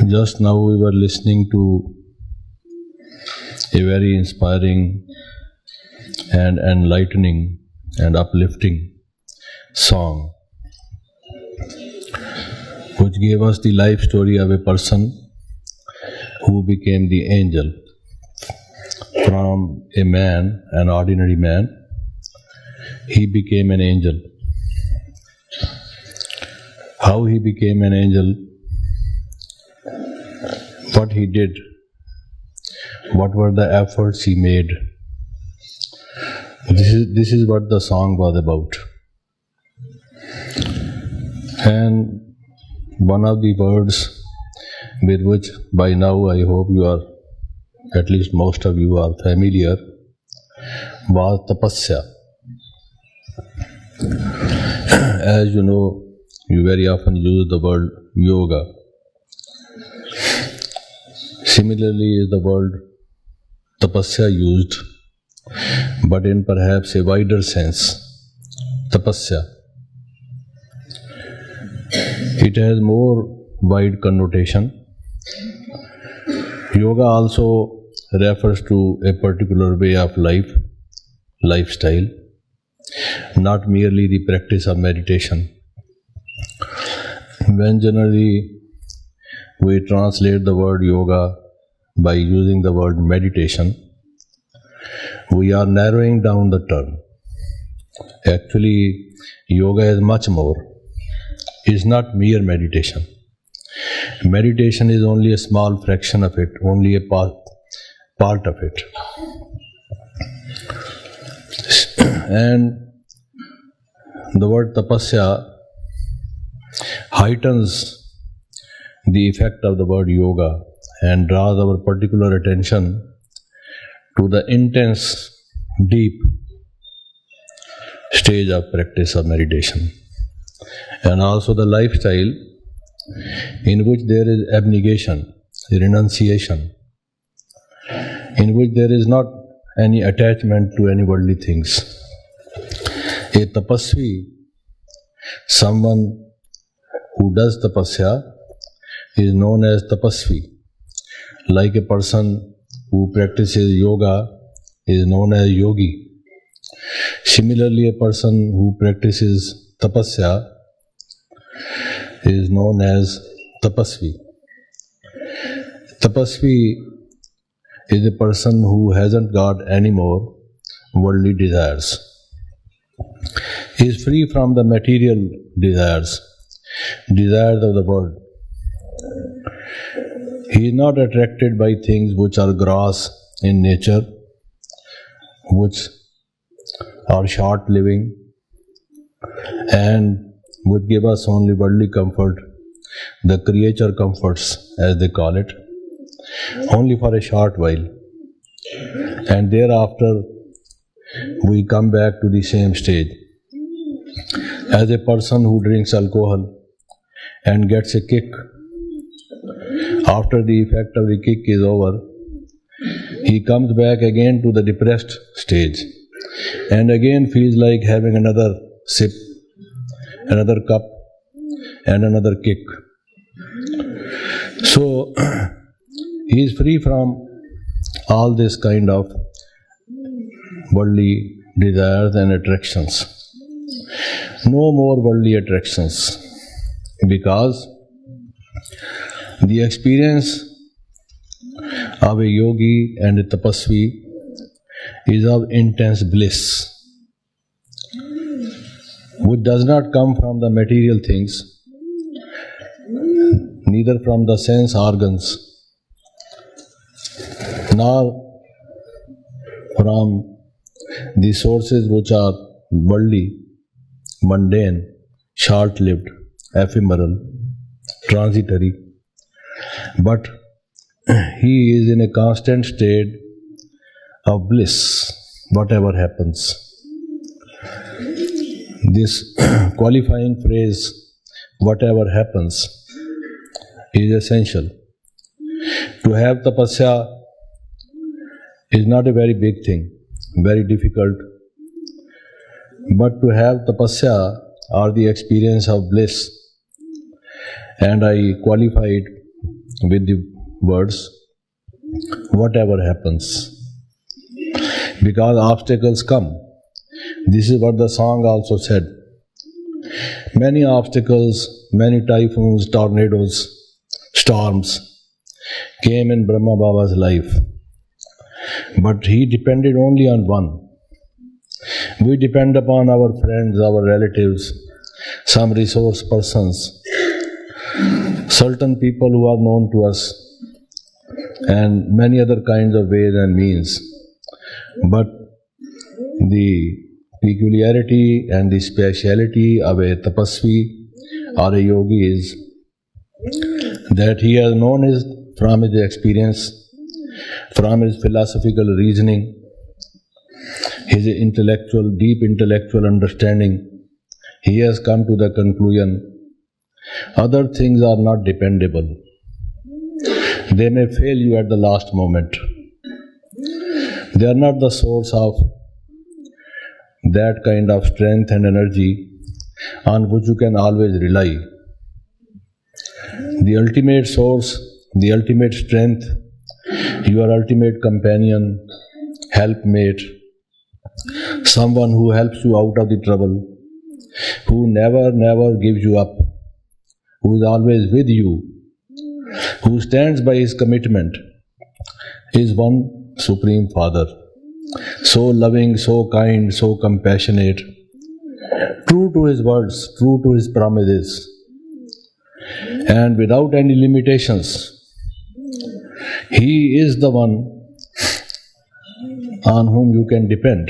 Just now we were listening to a very inspiring and enlightening and uplifting song which gave us the life story of a person who became the angel. From a man, an ordinary man, he became an angel. How he became an angel, what he did, what were the efforts he made. This is what the song was about. And one of the words with which by now I hope you are, at least most of you are familiar, was tapasya. As you know, you very often use the word yoga. Similarly is the word tapasya used, but in perhaps a wider sense. Tapasya, it has more wide connotation. Yoga also refers to a particular way of life, lifestyle, not merely the practice of meditation. When generally we translate the word yoga by using the word meditation, we are narrowing down the term. Actually, yoga is much more. It's not mere meditation. Meditation is only a small fraction of it, only a part of it. And the word tapasya heightens the effect of the word yoga and draws our particular attention to the intense, deep stage of practice of meditation, and also the lifestyle in which there is abnegation, renunciation, in which there is not any attachment to any worldly things. A tapasvi, someone who does tapasya, is known as tapasvi. Like a person who practices yoga is known as yogi. Similarly, a person who practices tapasya is known as tapasvi. Tapasvi is a person who hasn't got any more worldly desires. He is free from the material desires of the world. He is not attracted by things which are gross in nature, which are short-living and would give us only worldly comfort, the creature comforts as they call it, only for a short while. And thereafter we come back to the same stage. As a person who drinks alcohol and gets a kick, after the effect of the kick is over, he comes back again to the depressed stage and again feels like having another sip, another cup and another kick. So he is free from all this kind of worldly desires and attractions. No more worldly attractions, because the experience of a yogi and a tapasvi is of intense bliss, which does not come from the material things, neither from the sense organs, nor from the sources which are worldly, mundane, short-lived, ephemeral, transitory, but he is in a constant state of bliss, whatever happens. This qualifying phrase, whatever happens, is essential. To have tapasya is not a very big thing, very difficult, but to have tapasya or the experience of bliss. And I qualify it with the words, whatever happens. Because obstacles come. This is what the song also said. Many obstacles, many typhoons, tornadoes, storms came in Brahma Baba's life. But he depended only on one. We depend upon our friends, our relatives, some resource persons, certain people who are known to us, and many other kinds of ways and means. But the peculiarity and the speciality of a tapasvi or a yogi is that he has known from his experience, from his philosophical reasoning, his deep intellectual understanding, he has come to the conclusion other things are not dependable. They may fail you at the last moment. They are not the source of that kind of strength and energy on which you can always rely. The ultimate source, the ultimate strength, your ultimate companion, helpmate, someone who helps you out of the trouble, who never gives you up, who is always with you, who stands by his commitment, is one Supreme Father. So loving, so kind, so compassionate, true to his words, true to his promises, and without any limitations. He is the one on whom you can depend.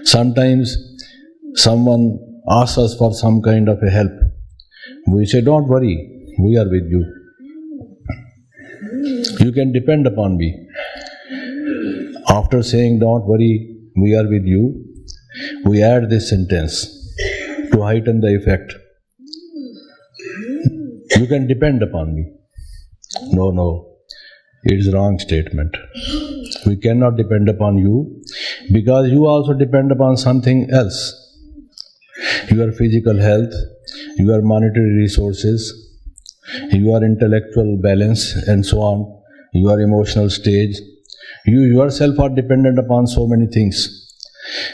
Sometimes someone asks us for some kind of a help. We say, don't worry, we are with you. You can depend upon me. After saying, don't worry, we are with you, we add this sentence to heighten the effect. You can depend upon me. No, it is a wrong statement. We cannot depend upon you because you also depend upon something else. Your physical health, your monetary resources, your intellectual balance, and so on, your emotional stage. You yourself are dependent upon so many things.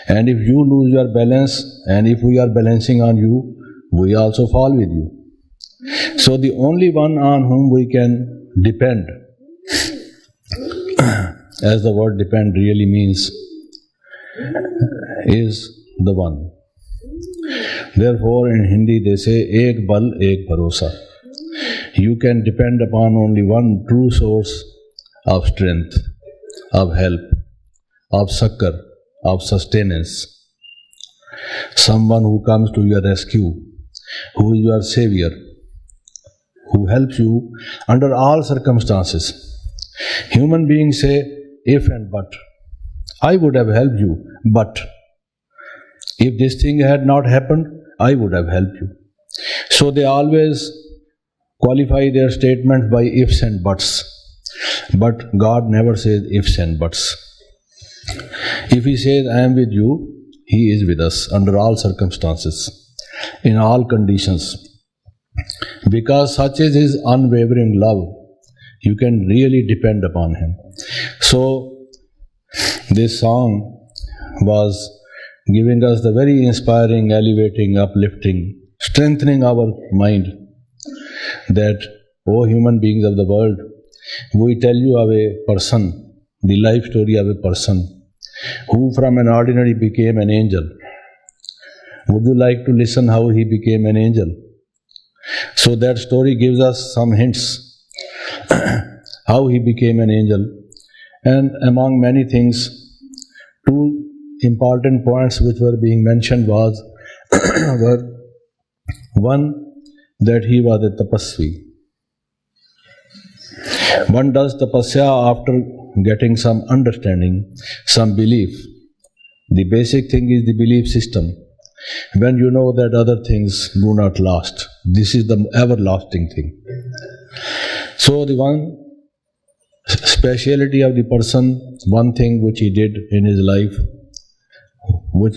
And if you lose your balance, and if we are balancing on you, we also fall with you. So the only one on whom we can depend, as the word depend really means, is the one. Therefore in Hindi they say, ek bal, ek bharosa. You can depend upon only one true source of strength, of help, of succor, of sustenance. Someone who comes to your rescue, who is your savior, who helps you under all circumstances. Human beings say, if and but. I would have helped you, but if this thing had not happened, I would have helped you. So they always qualify their statements by ifs and buts. But God never says ifs and buts. If He says, I am with you, He is with us under all circumstances, in all conditions. Because such is His unwavering love, you can really depend upon Him. So, this song was giving us the very inspiring, elevating, uplifting, strengthening our mind that, O human beings of the world, we tell you of a person, the life story of a person who from an ordinary became an angel. Would you like to listen how he became an angel? So that story gives us some hints how he became an angel. And among many things, two important points which were being mentioned were one, that he was a tapasvi. One does tapasya after getting some understanding, some belief. The basic thing is the belief system. When you know that other things do not last, this is the everlasting thing. So the one speciality of the person, one thing which he did in his life, which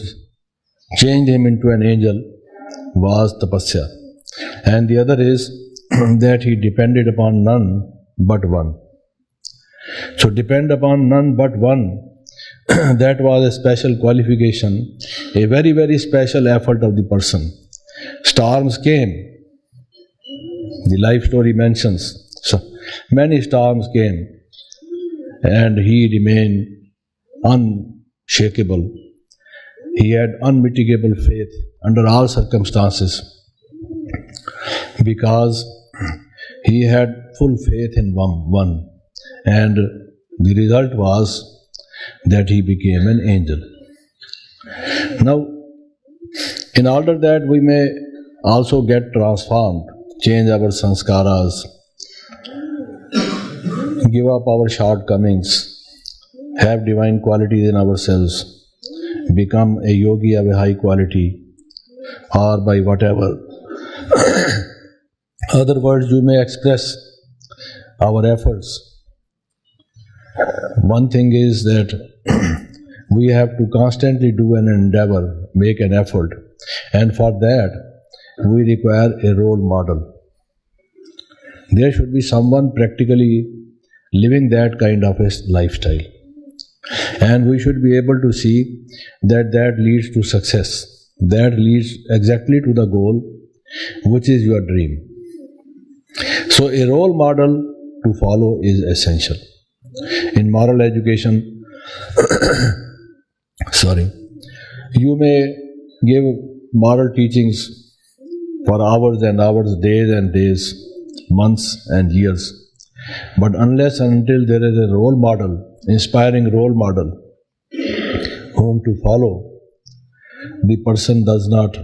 changed him into an angel, was tapasya. And the other is that he depended upon none but one. So depend upon none but one, that was a special qualification, a very, very special effort of the person. Storms came. The life story mentions so many storms came, and he remained unshakable. He had unmitigable faith under all circumstances because he had full faith in one. And the result was that he became an angel. Now, in order that we may also get transformed, change our sanskaras, give up our shortcomings, have divine qualities in ourselves, become a yogi of a high quality, or by whatever other words you may express our efforts. One thing is that we have to constantly do an endeavor, make an effort, and for that we require a role model. There should be someone practically living that kind of a lifestyle, and we should be able to see that that leads to success, that leads exactly to the goal, which is your dream. So a role model to follow is essential. In moral education, you may give moral teachings for hours and hours, days and days, months and years. But unless and until there is a role model, inspiring role model, whom to follow, the person does not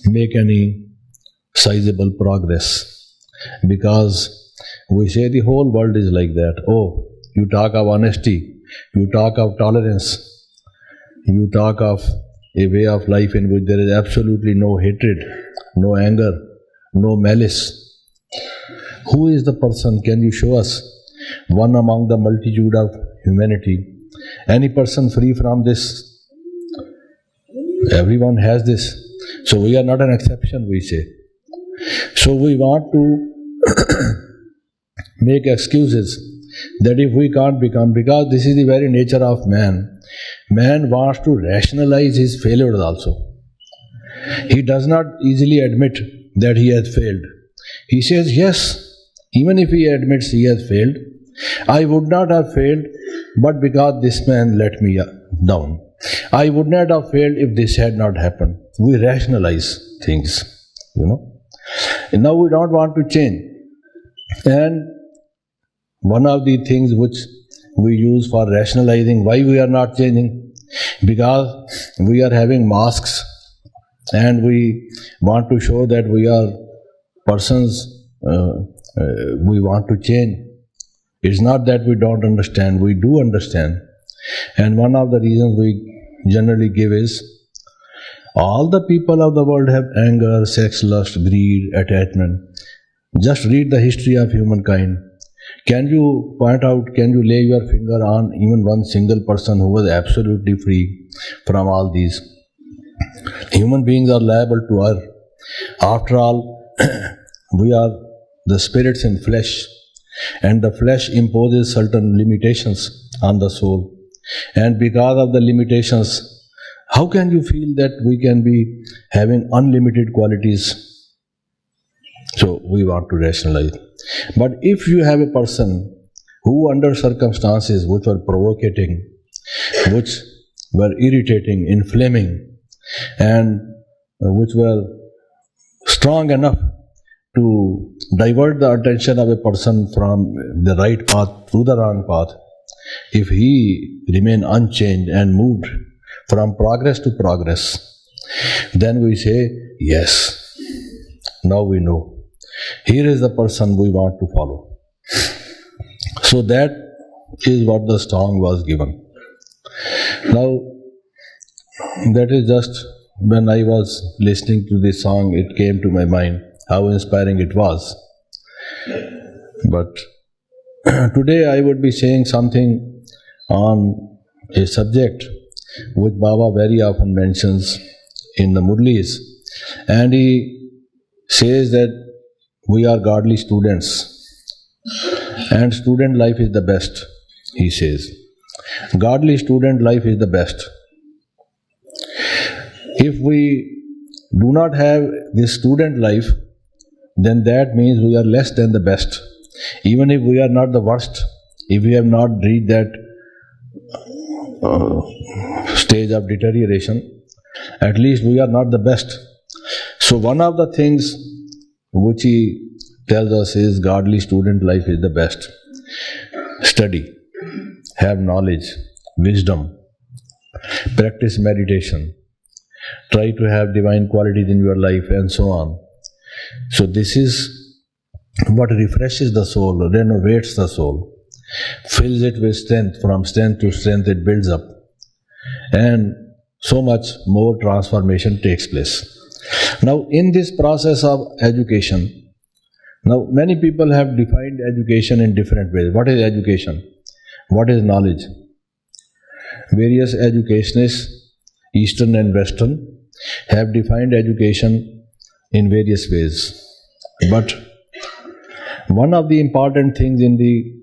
make any sizable progress. Because we say the whole world is like that. Oh, you talk of honesty, you talk of tolerance, you talk of a way of life in which there is absolutely no hatred, no anger, no malice. Who is the person? Can you show us one among the multitude of humanity? Any person free from this? Everyone has this. So we are not an exception, we say. So we want to make excuses that if we can't become, because this is the very nature of man. Man wants to rationalize his failures also. He does not easily admit that he has failed. He says, yes, even if he admits he has failed, I would not have failed, but because this man let me down. I would not have failed if this had not happened. We rationalize things, And now we don't want to change. And one of the things which we use for rationalizing why we are not changing, because we are having masks and we want to show that we are persons, we want to change. It's not that we don't understand, we do understand. And one of the reasons we generally give is, all the people of the world have anger, sex, lust, greed, attachment. Just read the history of humankind. Can you point out, can you lay your finger on even one single person who was absolutely free from all these? Human beings are liable to err. After all, we are the spirits in flesh, and the flesh imposes certain limitations on the soul. And because of the limitations, how can you feel that we can be having unlimited qualities? So we want to rationalize. But if you have a person who under circumstances which were provocating, which were irritating, inflaming, and which were strong enough to divert the attention of a person from the right path to the wrong path, if he remain unchanged and moved from progress to progress, then we say, yes, now we know. Here is the person we want to follow. So that is what the song was given. Now, that is just when I was listening to this song, it came to my mind how inspiring it was. But today I would be saying something on a subject which Baba very often mentions in the Murlis, and he says that we are godly students and student life is the best, he says. Godly student life is the best. If we do not have this student life, then that means we are less than the best. Even if we are not the worst, if we have not reached that stage of deterioration, at least we are not the best. So one of the things which he tells us is godly student life is the best. Study, have knowledge, wisdom, practice meditation, try to have divine qualities in your life, and so on. So this is what refreshes the soul, renovates the soul, fills it with strength. From strength to strength it builds up, and so much more transformation takes place. Now in this process of education, now many people have defined education in different ways. What is education? What is knowledge? Various educationists, Eastern and Western, have defined education in various ways. But one of the important things in the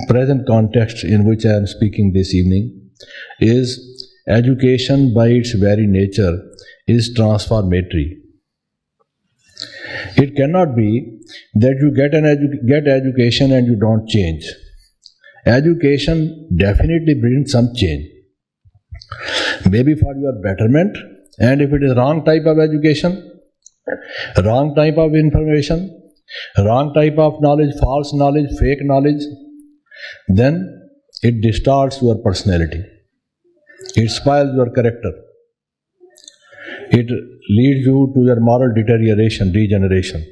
present context in which I am speaking this evening is education by its very nature is transformatory. It cannot be that you get education and you don't change. Education definitely brings some change. Maybe for your betterment, and if it is wrong type of education, wrong type of information, wrong type of knowledge, false knowledge, fake knowledge, then it distorts your personality. It spoils your character. It leads you to your moral deterioration, degeneration.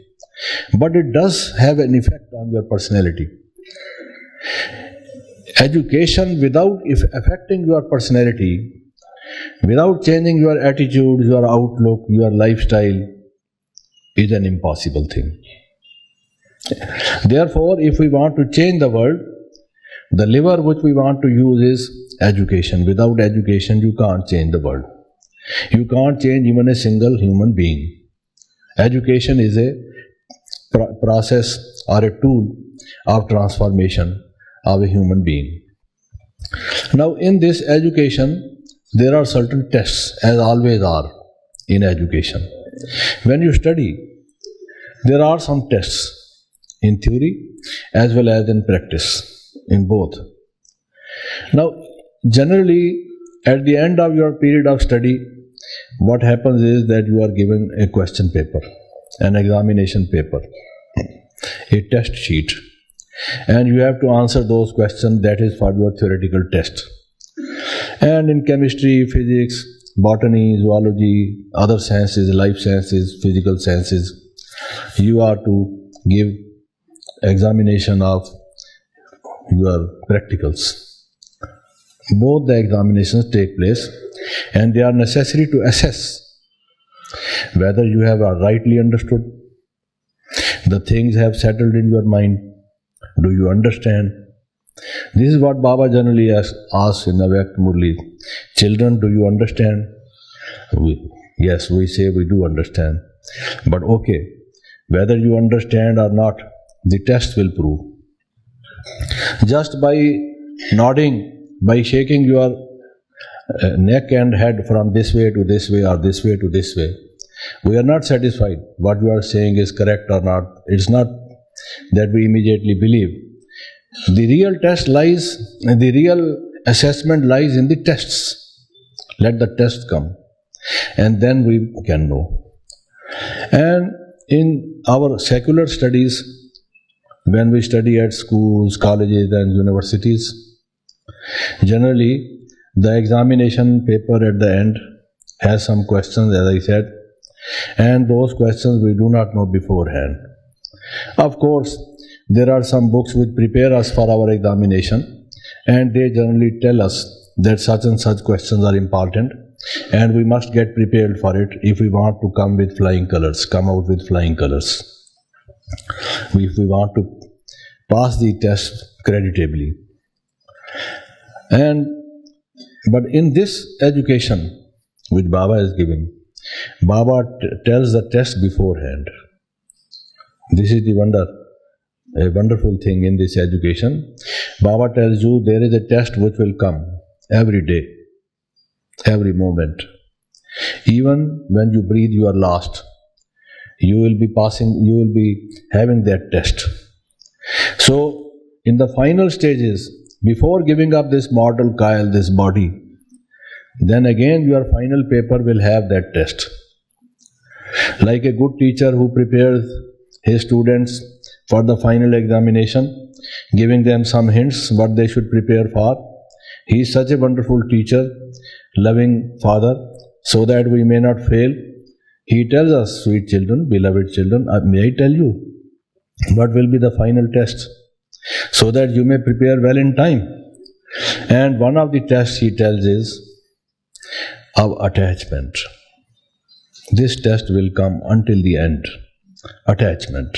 But it does have an effect on your personality. Education without affecting your personality, without changing your attitude, your outlook, your lifestyle, is an impossible thing. Therefore, if we want to change the world, the lever which we want to use is education. Without education, you can't change the world. You can't change even a single human being. Education is a process or a tool of transformation of a human being. Now, in this education, there are certain tests, as always are in education. When you study, there are some tests in theory as well as in practice, in both. Now, generally, at the end of your period of study, what happens is that you are given a question paper, an examination paper, a test sheet, and you have to answer those questions. That is for your theoretical test. And in chemistry, physics, botany, zoology, other sciences, life sciences, physical sciences, you are to give examination of your practicals. Both the examinations take place, and they are necessary to assess whether you have rightly understood, the things have settled in your mind, do you understand? This is what Baba generally asks in Avyakt Murli. Children, do you understand? Yes, we say we do understand. But okay, whether you understand or not, the test will prove. Just by nodding, by shaking your neck and head from this way to this way or this way to this way, we are not satisfied what you are saying is correct or not. It's not that we immediately believe. The real test lies, the real assessment lies in the tests. Let the test come, and then we can know. And in our secular studies, when we study at schools, colleges and universities, generally the examination paper at the end has some questions, as I said, and those questions we do not know beforehand. Of course, there are some books which prepare us for our examination, and they generally tell us that such and such questions are important, and we must get prepared for it if we want to come out with flying colors. If we want to pass the test creditably. But in this education which Baba is giving, Baba tells the test beforehand. This is a wonderful thing in this education. Baba tells you there is a test which will come every day, every moment. Even when you breathe your last, you will be having that test. So, in the final stages, before giving up this mortal coil, this body, then again your final paper will have that test. Like a good teacher who prepares his students for the final examination, giving them some hints what they should prepare for. He is such a wonderful teacher, loving father, so that we may not fail. He tells us, sweet children, beloved children, may I tell you what will be the final test, so that you may prepare well in time. And one of the tests he tells is of attachment. This test will come until the end. Attachment.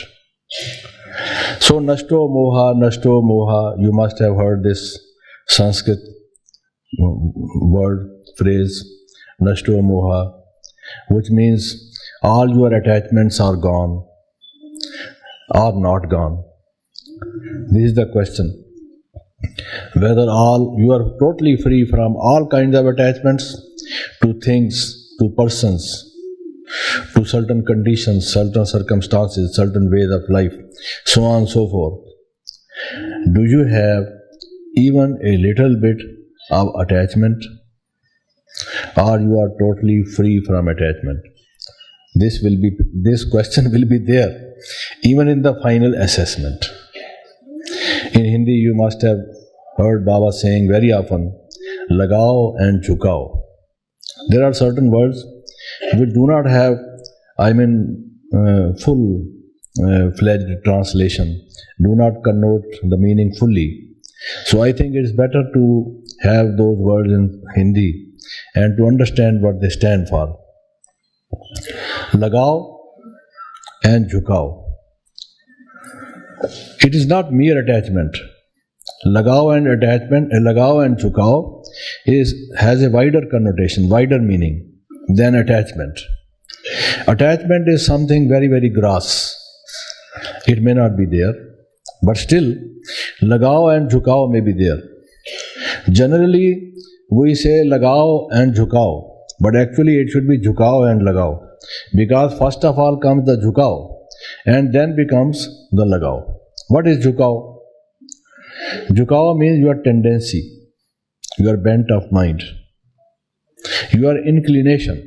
So, nashto moha, you must have heard this Sanskrit word, phrase, nashto moha, which means all your attachments are gone or not gone. This is the question. Whether you are totally free from all kinds of attachments to things, to persons, to certain conditions, certain circumstances, certain ways of life, so on and so forth. Do you have even a little bit of attachment, or you are totally free from attachment? This question will be there even in the final assessment. In Hindi, you must have heard Baba saying very often, lagao and jhukao. There are certain words which do not have, full-fledged translation, do not connote the meaning fully. So I think it is better to have those words in Hindi and to understand what they stand for. Lagao and jhukao. It is not mere attachment. Lagao and jhukao has a wider connotation, wider meaning than attachment. Attachment is something very, very gross. It may not be there, but still, lagao and jhukao may be there. Generally, we say lagao and jhukao, but actually it should be jhukao and lagao, because first of all comes the jhukao and then becomes the lagao. What is jhukao? Jhukao means your tendency, your bent of mind, your inclination.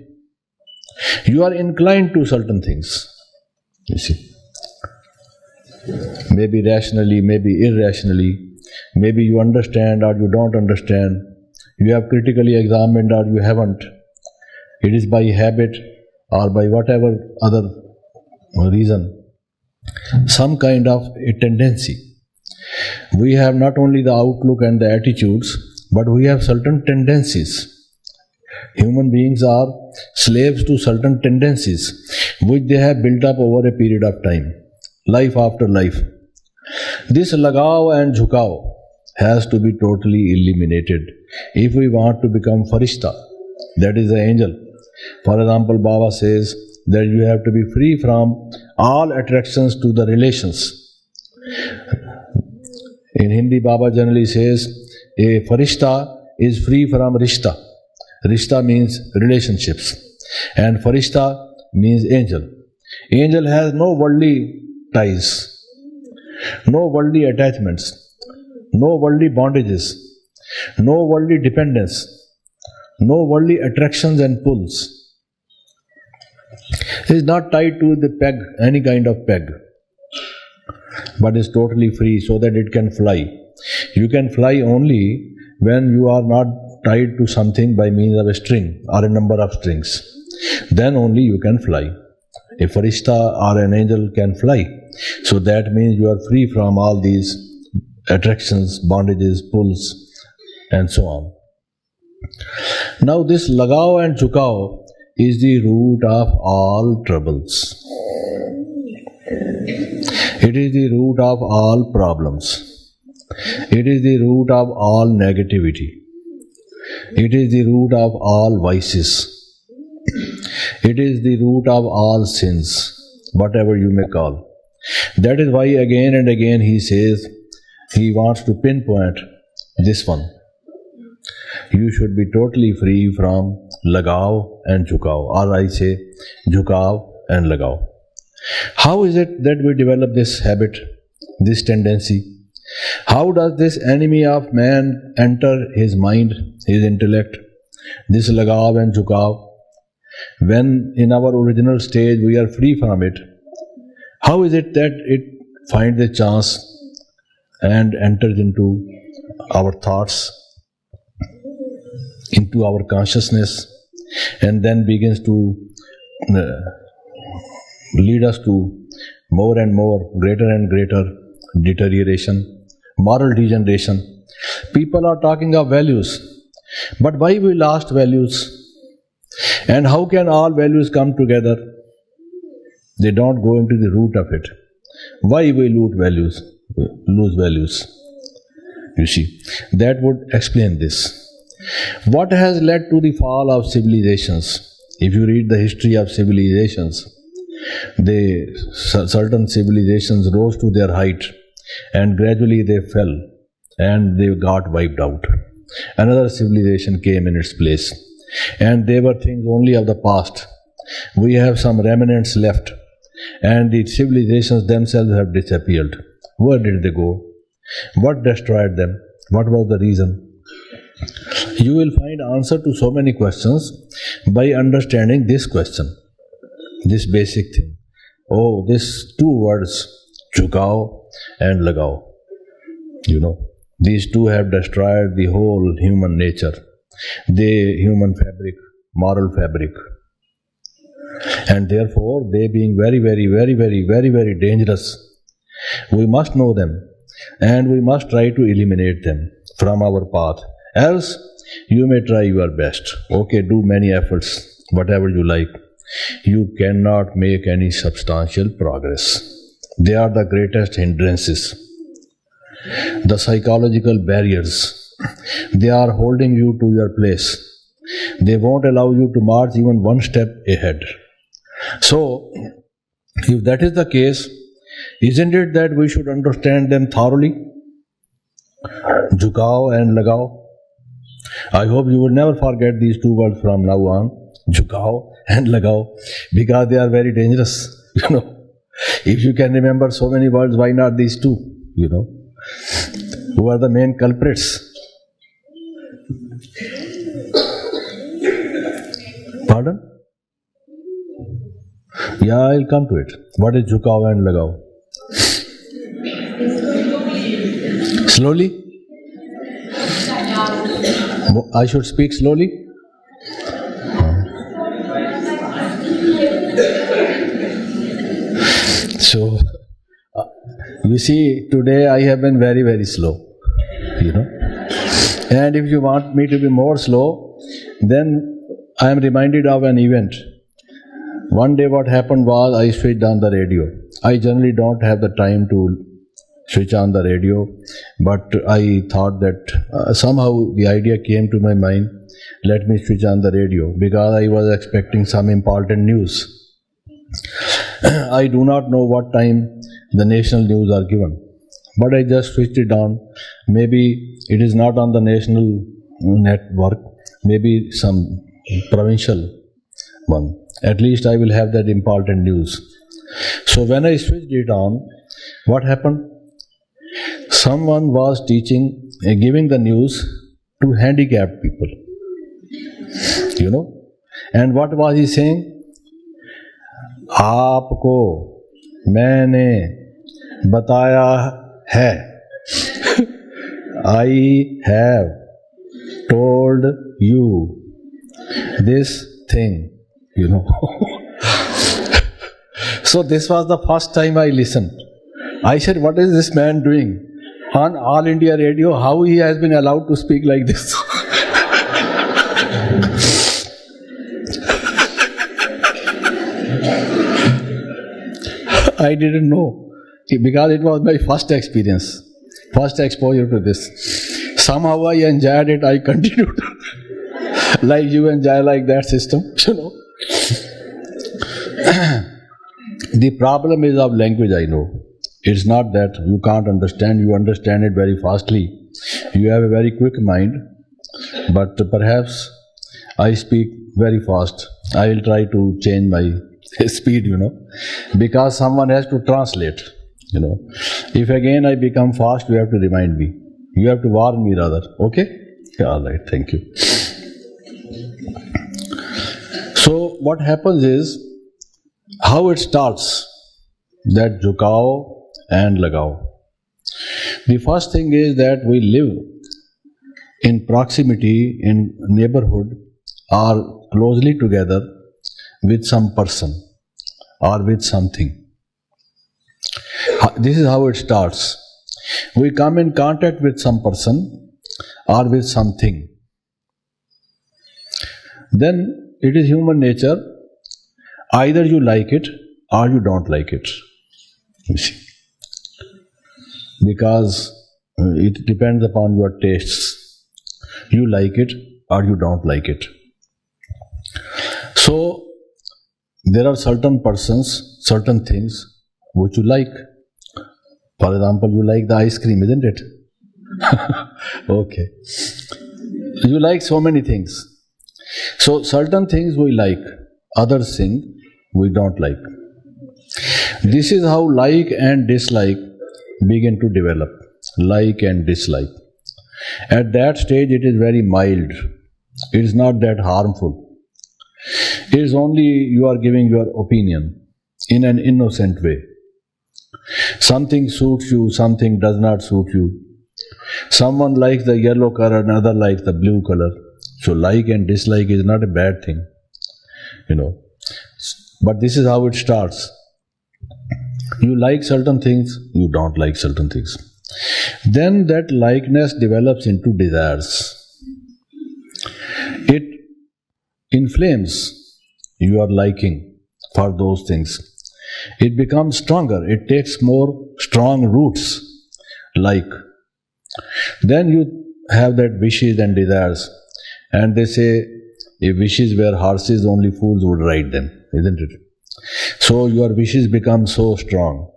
You are inclined to certain things, you see. Maybe rationally, maybe irrationally, maybe you understand or you don't understand. You have critically examined or you haven't. It is by habit or by whatever other reason, some kind of a tendency. We have not only the outlook and the attitudes, but we have certain tendencies. Human beings are slaves to certain tendencies which they have built up over a period of time, life after life. This lagao and jhukao has to be totally eliminated if we want to become farishta, that is the angel. For example, Baba says that you have to be free from all attractions to the relations. In Hindi, Baba generally says a farishta is free from rishta. Rishta means relationships, and farishta means angel. Angel has no worldly ties, no worldly attachments, no worldly bondages, no worldly dependence, no worldly attractions and pulls. He is not tied to the peg, any kind of peg, but is totally free so that it can fly. You can fly only when you are not tied to something by means of a string or a number of strings. Then only you can fly. A farishta or an angel can fly. So that means you are free from all these attractions, bondages, pulls, and so on. Now this lagao and jhukao is the root of all troubles. It is the root of all problems. It is the root of all negativity. It is the root of all vices. It is the root of all sins, whatever you may call. That is why again and again he says, he wants to pinpoint this one. You should be totally free from lagav and jhukao, or I say jhukav and lagav. How is it that we develop this habit, this tendency? How does this enemy of man enter his mind, his intellect, this lagav and jhukav, when in our original stage we are free from it? How is it that it finds a chance and enters into our thoughts, into our consciousness, and then begins to lead us to more and more, greater and greater deterioration, moral degeneration? People are talking of values, but why we lost values? And how can all values come together? They don't go into the root of it. Why we lose values? You see, that would explain this. What has led to the fall of civilizations? If you read the history of civilizations, certain civilizations rose to their height and gradually they fell and they got wiped out. Another civilization came in its place, and they were things only of the past. We have some remnants left, and the civilizations themselves have disappeared. Where did they go? What destroyed them? What was the reason? You will find answer to so many questions by understanding this question, this basic thing. Oh, these two words, jhukao and lagao. These two have destroyed the whole human nature, the human fabric, moral fabric. And therefore, they being very, very, very, very, very, very dangerous, we must know them and we must try to eliminate them from our path. Else, you may try your best. Okay, do many efforts, whatever you like. You cannot make any substantial progress. They are the greatest hindrances, the psychological barriers. They are holding you to your place. They won't allow you to march even one step ahead. So, if that is the case, isn't it that we should understand them thoroughly? Jhukao and lagao. I hope you will never forget these two words from now on, jhukao and lagao, because they are very dangerous. If you can remember so many words, why not these two? Who are the main culprits? Pardon? Yeah, I'll come to it. What is jhukao and lagao? Slowly? I should speak slowly? So, you see, today I have been very, very slow, And if you want me to be more slow, then I am reminded of an event. One day what happened was I switched on the radio. I generally don't have the time to switch on the radio, but I thought that somehow the idea came to my mind, let me switch on the radio, because I was expecting some important news. I do not know what time the national news are given, but I just switched it on. Maybe it is not on the national network, maybe some provincial one. At least I will have that important news. So when I switched it on, what happened? Someone was giving the news to handicapped people. And what was he saying? आपको मैंने बताया है. I have told you this thing, So this was the first time I listened. I said, what is this man doing on All India Radio? How he has been allowed to speak like this? I didn't know, because it was my first experience, first exposure to this. Somehow I enjoyed it, I continued. Like you enjoy like that system, The problem is of language, I know. It's not that you can't understand, you understand it very fastly. You have a very quick mind, but perhaps I speak very fast. I will try to change my speed, because someone has to translate, If again I become fast, you have to remind me. You have to warn me rather, okay? All right, thank you. So what happens is, how it starts, that jhukao and lagao. The first thing is that we live in proximity, in neighborhood, or closely together with some person or with something. This is how it starts. We come in contact with some person or with something. Then it is human nature. Either you like it or you don't like it. You see. Because it depends upon your tastes. You like it or you don't like it. So, there are certain persons, certain things which you like. For example, you like the ice cream, isn't it? Okay. You like so many things. So, certain things we like, other things we don't like. This is how like and dislike begin to develop. Like and dislike. At that stage, it is very mild. It is not that harmful. It is only you are giving your opinion in an innocent way. Something suits you, something does not suit you. Someone likes the yellow color, another likes the blue color. So like and dislike is not a bad thing, But this is how it starts. You like certain things, you don't like certain things. Then that likeness develops into desires. It inflames your liking for those things. It becomes stronger. It takes more strong roots, like. Then you have that wishes and desires. And they say, if wishes were horses, only fools would ride them, isn't it? So your wishes become so strong.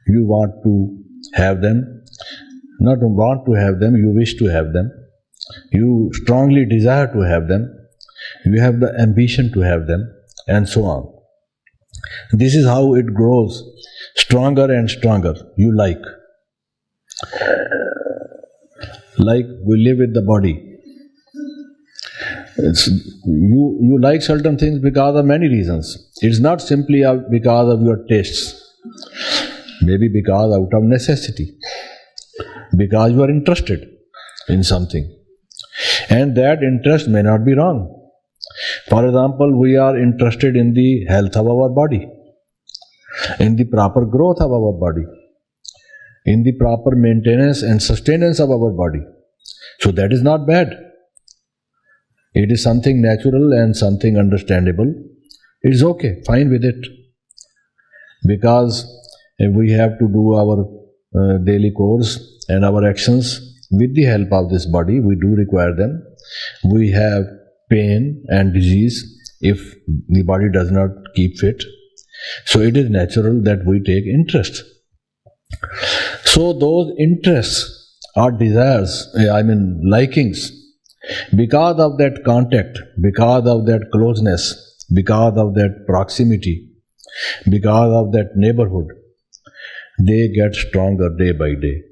You want to have them. Not want to have them, you wish to have them. You strongly desire to have them. You have the ambition to have them, and so on. This is how it grows stronger and stronger. You like. Like we live with the body. You like certain things because of many reasons. It's not simply because of your tastes. Maybe because out of necessity. Because you are interested in something. And that interest may not be wrong. For example, we are interested in the health of our body, in the proper growth of our body, in the proper maintenance and sustenance of our body. So that is not bad. It is something natural and something understandable. It is okay, fine with it. Because we have to do our daily chores and our actions with the help of this body. We do require them. We have pain and disease if the body does not keep fit. So it is natural that we take interest. So those interests or desires, likings, because of that contact, because of that closeness, because of that proximity, because of that neighborhood, they get stronger day by day,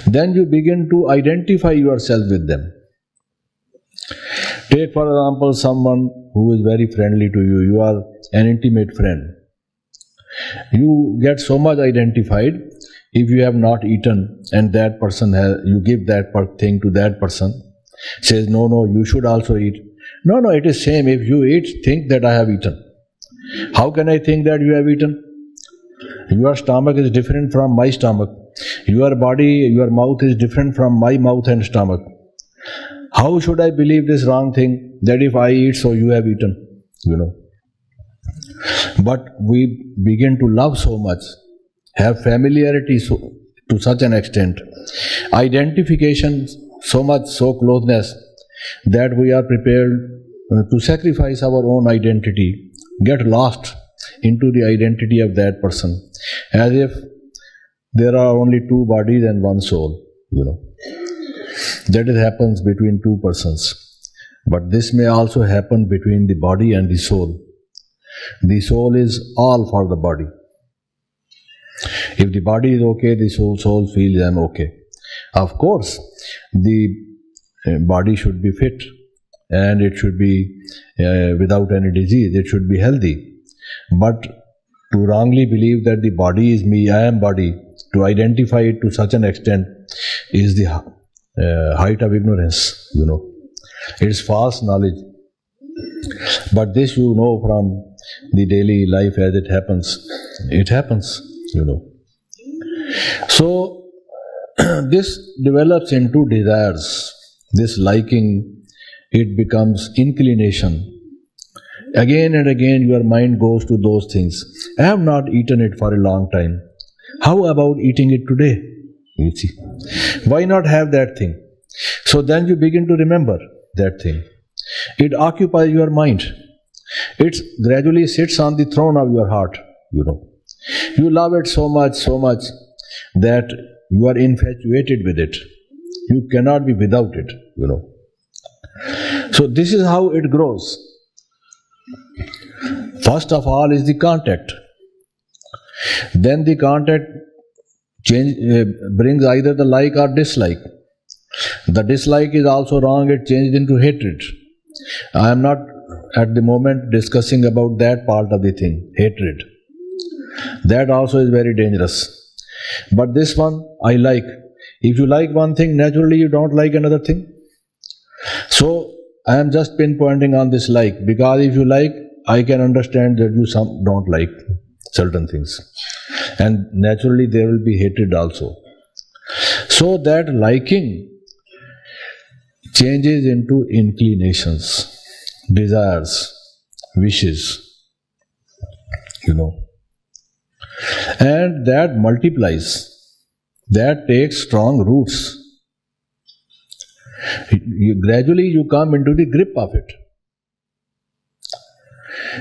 Then you begin to identify yourself with them. Take for example someone who is very friendly to you. You are an intimate friend. You get so much identified if you have not eaten and that person you give that thing to that person, says, no, you should also eat. No, it is same. If you eat, think that I have eaten. How can I think that you have eaten? Your stomach is different from my stomach. Your body, your mouth is different from my mouth and stomach. How should I believe this wrong thing that if I eat, so you have eaten? But we begin to love so much, have familiarity to such an extent, identification so much, so closeness, that we are prepared to sacrifice our own identity, get lost into the identity of that person, as if there are only two bodies and one soul, That happens between two persons. But this may also happen between the body and the soul. The soul is all for the body. If the body is okay, the soul feels I am okay. Of course, the body should be fit and it should be without any disease, it should be healthy. But to wrongly believe that the body is me, I am body, to identify it to such an extent is the height of ignorance, It's false knowledge. But this you know from the daily life as it happens. It happens, So, this develops into desires. This liking, it becomes inclination. Again and again your mind goes to those things. I have not eaten it for a long time. How about eating it today? You see. Why not have that thing? So then you begin to remember that thing. It occupies your mind. It gradually sits on the throne of your heart, You love it so much that you are infatuated with it. You cannot be without it, So this is how it grows. First of all is the contact. Then the contact brings either the like or dislike. The dislike is also wrong, it changed into hatred. I am not at the moment discussing about that part of the thing, hatred. That also is very dangerous. But this one I like. If you like one thing, naturally you don't like another thing. So I am just pinpointing on this like, because if you like, I can understand that you don't like certain things. And naturally there will be hatred also. So that liking changes into inclinations, desires, wishes, And that multiplies. That takes strong roots. Gradually you come into the grip of it.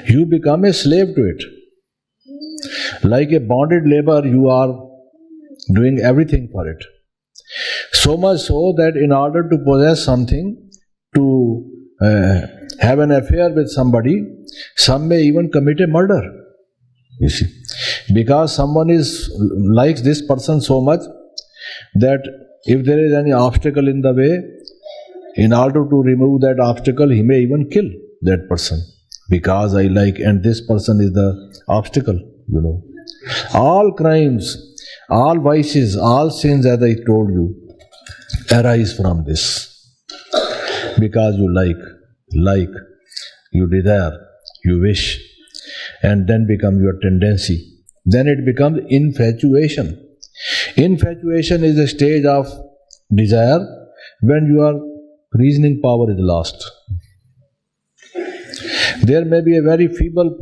You become a slave to it. Like a bonded labor, you are doing everything for it. So much so that in order to possess something, to have an affair with somebody, some may even commit a murder. You see, because someone likes this person so much that if there is any obstacle in the way, in order to remove that obstacle, he may even kill that person. Because I like, and this person is the obstacle, All crimes, all vices, all sins, as I told you, arise from this. Because you like, you desire, you wish, and then become your tendency. Then it becomes infatuation. Infatuation is a stage of desire when your reasoning power is lost. There may be a very feeble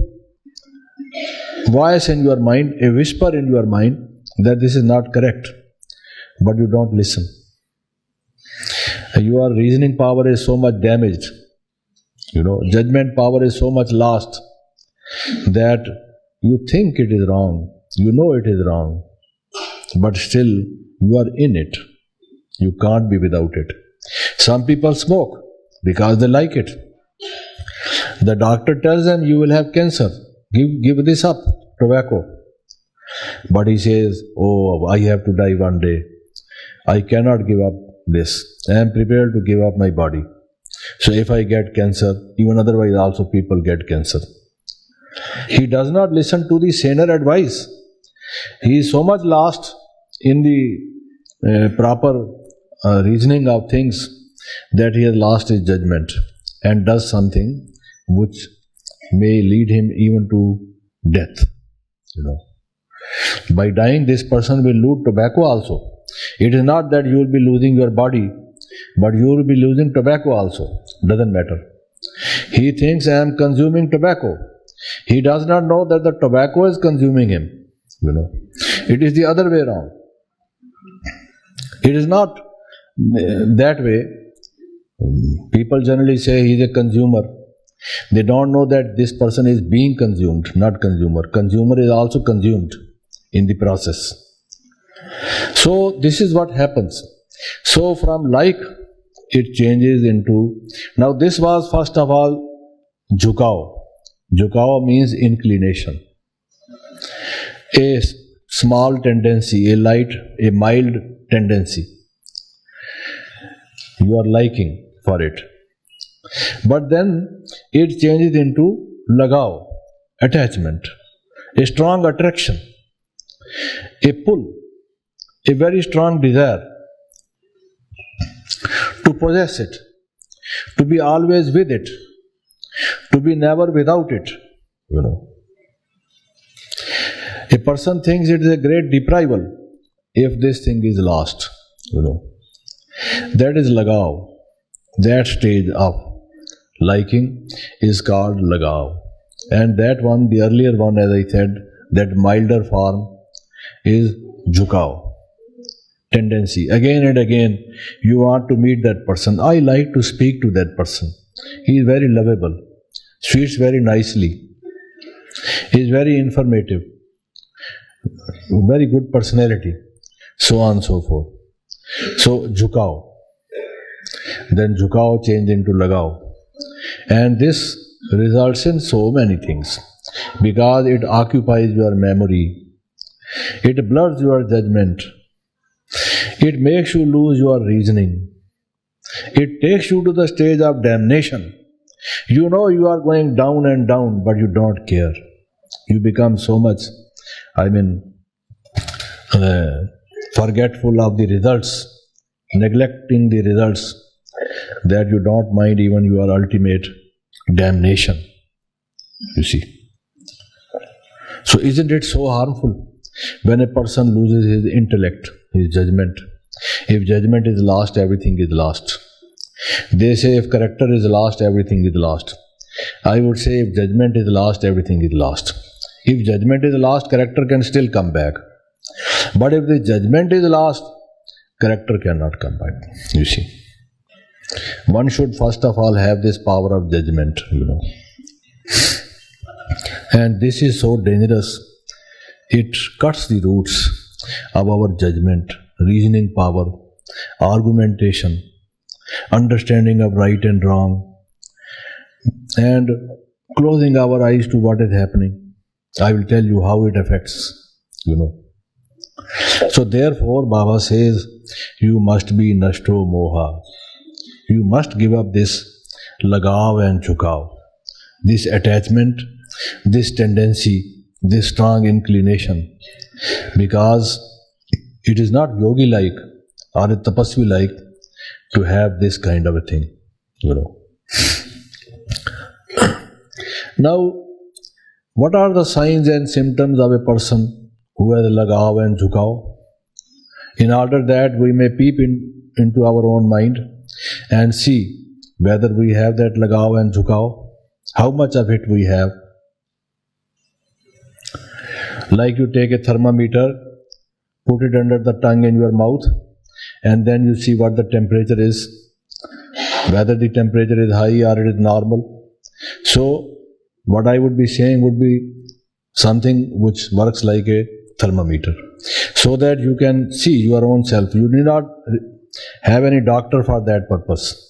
voice in your mind, a whisper in your mind that this is not correct, but you don't listen. Your reasoning power is so much damaged. Judgment power is so much lost that you think it is wrong. You know it is wrong, but still you are in it. You can't be without it. Some people smoke because they like it. The doctor tells them you will have cancer. Give this up, tobacco. But he says, oh, I have to die one day. I cannot give up this. I am prepared to give up my body. So if I get cancer, even otherwise also people get cancer. He does not listen to the saner advice. He is so much lost in the proper reasoning of things that he has lost his judgment and does something which may lead him even to death. By dying, this person will lose tobacco also. It is not that you will be losing your body, but you will be losing tobacco also. Doesn't matter. He thinks I am consuming tobacco. He does not know that the tobacco is consuming him. It is the other way around. It is not that way. People generally say he is a consumer. They don't know that this person is being consumed, not consumer. Consumer is also consumed in the process. So this is what happens. So from like, it changes into, now this was first of all jhukao. Jhukao means inclination. A small tendency, a mild tendency. You are liking for it. But then it changes into lagao, attachment, a strong attraction, a pull, a very strong desire to possess it, to be always with it, to be never without it, A person thinks it is a great deprival if this thing is lost, That is lagao. That stage of liking is called lagao. And that one, the earlier one, as I said, that milder form is jhukao. Tendency. Again and again, you want to meet that person. I like to speak to that person. He is very lovable, speaks very nicely, he is very informative, very good personality, so on and so forth. So, jhukao. Then jhukao change into lagao. And this results in so many things because it occupies your memory, it blurs your judgment, it makes you lose your reasoning, it takes you to the stage of damnation. You know you are going down and down, but you don't care. You become so much, forgetful of the results, neglecting the results, that you don't mind even your ultimate damnation. You see. So isn't it so harmful when a person loses his intellect, his judgment? If judgment is lost, everything is lost. They say if character is lost, everything is lost. I would say if judgment is lost, everything is lost. If judgment is lost, character can still come back. But if the judgment is lost, character cannot come back. You see. One should first of all have this power of judgment, And this is so dangerous. It cuts the roots of our judgment, reasoning power, argumentation, understanding of right and wrong, and closing our eyes to what is happening. I will tell you how it affects, So therefore, Baba says, you must be nashto moha. You must give up this lagav and jhukav, this attachment, this tendency, this strong inclination, because it is not yogi-like or a tapasvi-like to have this kind of a thing, Now, what are the signs and symptoms of a person who has lagav and jhukav? In order that we may peep into our own mind and see whether we have that lagav and jhukav, how much of it we have. Like you take a thermometer, put it under the tongue in your mouth, and then you see what the temperature is, whether the temperature is high or it is normal. So, what I would be saying would be something which works like a thermometer, so that you can see your own self. You need not have any doctor for that purpose.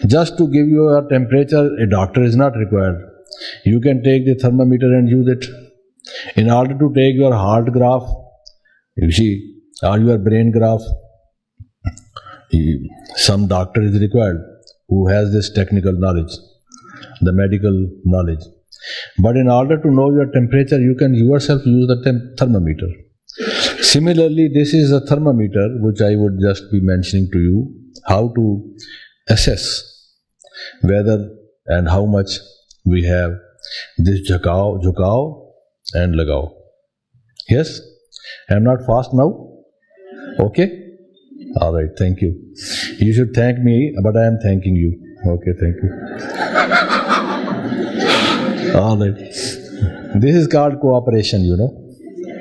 Just to give you a temperature, a doctor is not required. You can take the thermometer and use it. In order to take your heart graph, you see, or your brain graph, some doctor is required who has this technical knowledge, the medical knowledge. But in order to know your temperature, you can yourself use the thermometer. Similarly, this is a thermometer which I would just be mentioning to you, how to assess whether and how much we have this jhukao and lagao. Yes? I am not fast now? Okay? Alright, thank you. You should thank me, but I am thanking you. Okay, thank you. Alright. This is called cooperation,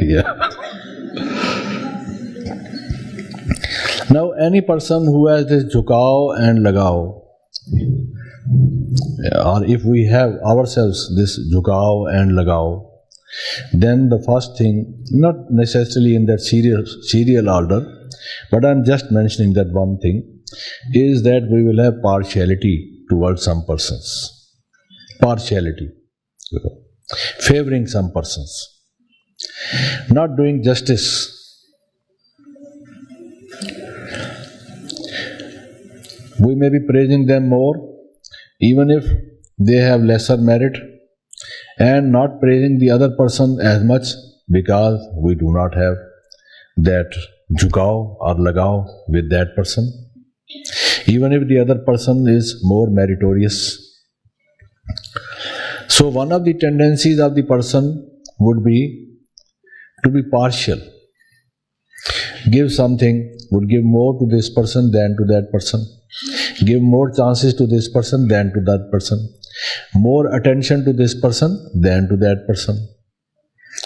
Yeah. Now, any person who has this jhukao and lagao, or if we have ourselves this jhukao and lagao, then the first thing, not necessarily in that serial order, but I'm just mentioning that one thing, is that we will have partiality towards some persons. Partiality. Favoring some persons. Not doing justice. We may be praising them more, even if they have lesser merit, and not praising the other person as much because we do not have that jhukao or lagao with that person, even if the other person is more meritorious. So one of the tendencies of the person would be to be partial. Give something, would give more to this person than to that person. Give more chances to this person than to that person. More attention to this person than to that person.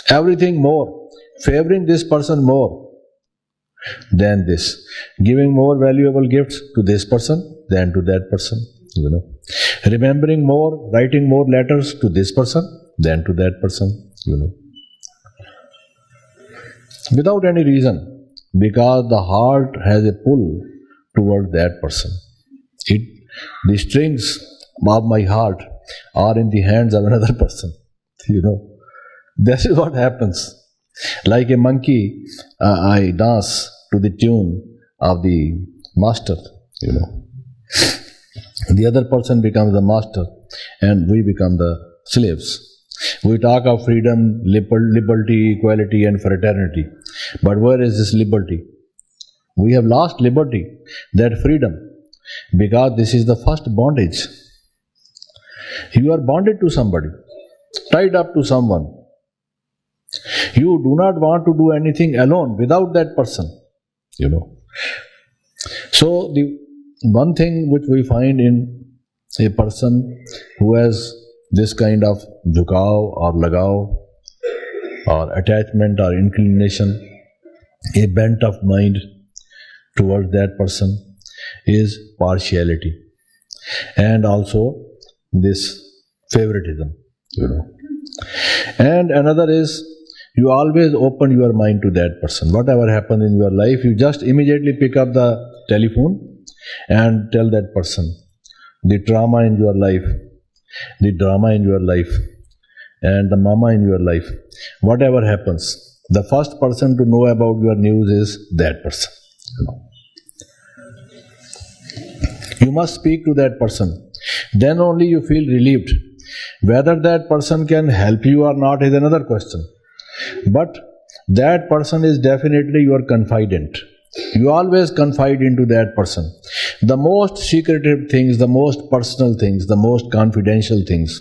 Everything more. Favoring this person more than this. Giving more valuable gifts to this person than to that person. Remembering more, writing more letters to this person than to that person. Without any reason, because the heart has a pull toward that person. The strings of my heart are in the hands of another person. This is what happens. Like a monkey, I dance to the tune of the master. The other person becomes the master and we become the slaves. We talk of freedom, liberty, equality and fraternity. But where is this liberty? We have lost liberty, that freedom, because this is the first bondage. You are bonded to somebody, tied up to someone. You do not want to do anything alone without that person. So the one thing which we find in a person who has this kind of jhukao or lagao or attachment or inclination, a bent of mind towards that person, is partiality and also this favoritism. And another is, you always open your mind to that person. Whatever happens in your life, you just immediately pick up the telephone and tell that person the trauma in your life, the drama in your life, and the mama in your life. Whatever happens, the first person to know about your news is that person. You must speak to that person. Then only you feel relieved. Whether that person can help you or not is another question. But that person is definitely your confidant. You always confide into that person. The most secretive things, the most personal things, the most confidential things,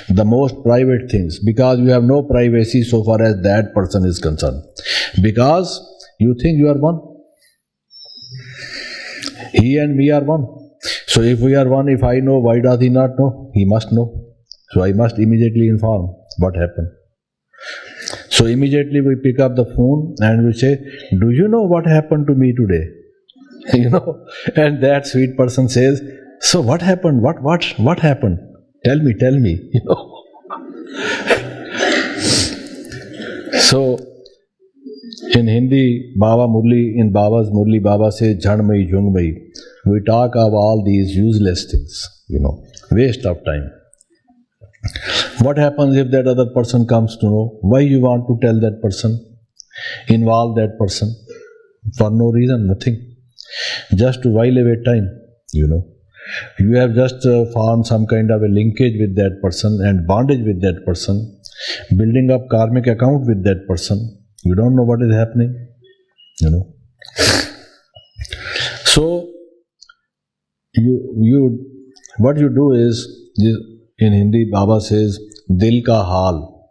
the most private things, because you have no privacy so far as that person is concerned. Because you think you are one. He and me are one. So if we are one, if I know, why does he not know? He must know. So I must immediately inform what happened. So immediately we pick up the phone and we say, do you know what happened to me today? And that sweet person says, so what happened? What happened? Tell me. So in Hindi, in Baba's Murli, Baba says, Jhanmai, Jhungmai. We talk of all these useless things, waste of time. What happens if that other person comes to know? Why you want to tell that person? Involve that person? For no reason, nothing. Just to while away time, You have just found some kind of a linkage with that person and bondage with that person, building up karmic account with that person. You don't know what is happening, So, what you do is, in Hindi, Baba says, Dil ka hal.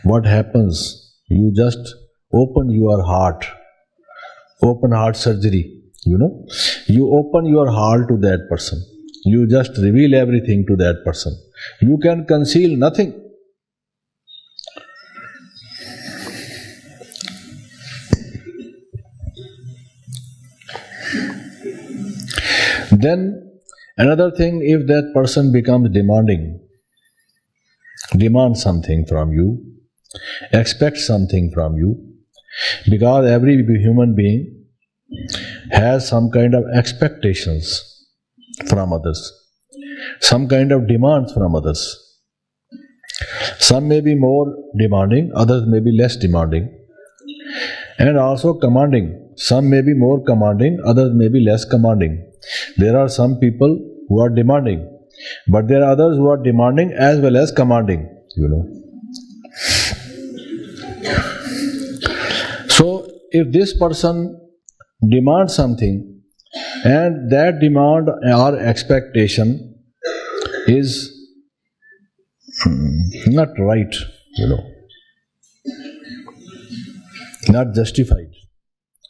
What happens? You just open your heart. Open heart surgery, You open your heart to that person. You just reveal everything to that person. You can conceal nothing. Then Another thing, if that person becomes demanding, demands something from you, expects something from you, because every human being has some kind of expectations from others, some kind of demands from others. Some may be more demanding, others may be less demanding, and also commanding. Some may be more commanding, others may be less commanding. There are some people who are demanding, but there are others who are demanding as well as commanding, So, if this person demands something, and that demand or expectation is not right, not justified,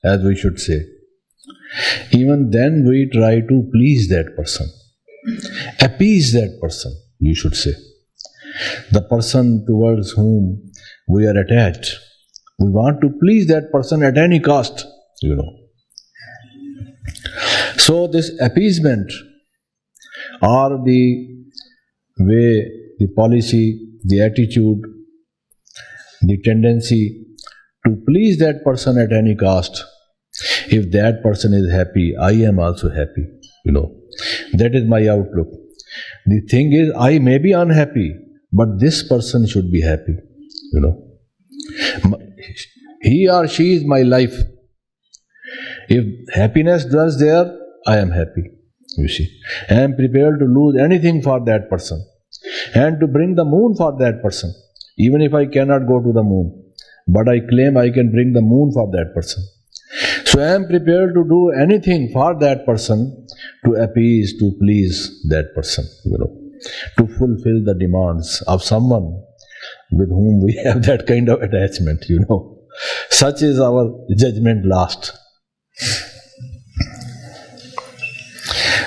as we should say, even then we try to please that person, appease that person, you should say, the person towards whom we are attached. We want to please that person at any cost, So this appeasement, or the way, the policy, the attitude, the tendency to please that person at any cost, if that person is happy, I am also happy, That is my outlook. The thing is, I may be unhappy, but this person should be happy, He or she is my life. If happiness dwells there, I am happy, you see. I am prepared to lose anything for that person, and to bring the moon for that person, even if I cannot go to the moon, but I claim I can bring the moon for that person. So I am prepared to do anything for that person, to appease, to please that person, to fulfill the demands of someone with whom we have that kind of attachment, Such is our judgment last.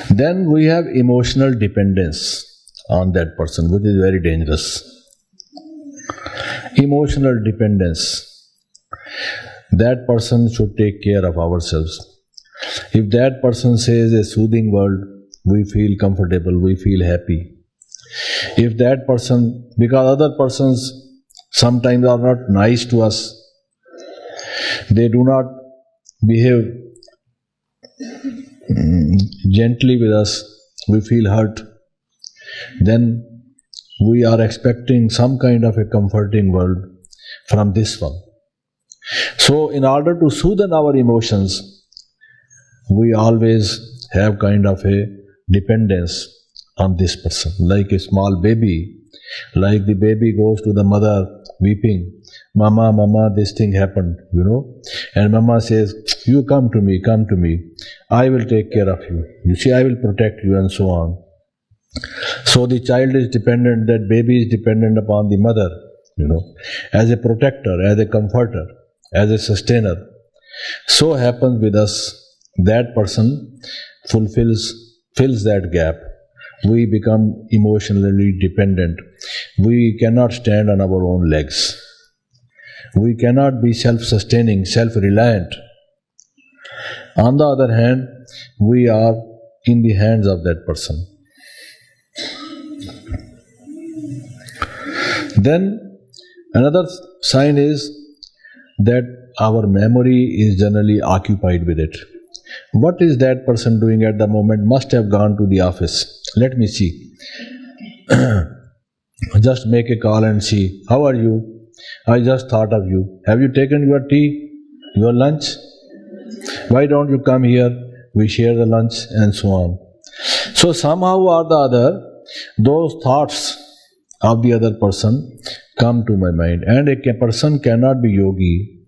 Then we have emotional dependence on that person, which is very dangerous. Emotional dependence. That person should take care of ourselves. If that person says a soothing word, we feel comfortable, we feel happy. If that person, because other persons sometimes are not nice to us, they do not behave gently with us, we feel hurt, then we are expecting some kind of a comforting word from this one. So in order to soothe our emotions, we always have kind of a dependence on this person. Like a small baby, like the baby goes to the mother weeping, Mama, this thing happened, and Mama says, you come to me, I will take care of you. You see, I will protect you, and so on. So the child is dependent, that baby is dependent upon the mother, as a protector, as a comforter, as a sustainer. So happens with us, that person fills that gap. We become emotionally dependent. We cannot stand on our own legs. We cannot be self-sustaining, self-reliant. On the other hand, we are in the hands of that person. Then another sign is that our memory is generally occupied with it. What is that person doing at the moment? Must have gone to the office. Let me see. Just make a call and see. How are you? I just thought of you. Have you taken your tea? Your lunch? Why don't you come here? We share the lunch, and so on. So somehow or the other, those thoughts of the other person come to my mind. And a person cannot be yogi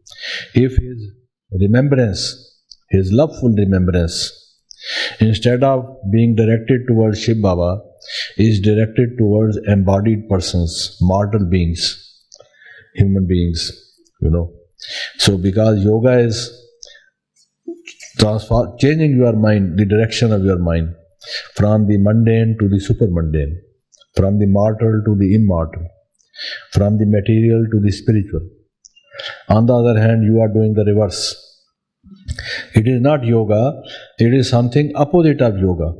if his remembrance, his loveful remembrance, instead of being directed towards Shiv Baba, is directed towards embodied persons, mortal beings, human beings, So because yoga is changing your mind, the direction of your mind, from the mundane to the super mundane, from the mortal to the immortal, from the material to the spiritual. On the other hand, you are doing the reverse. It is not yoga, it is something opposite of yoga.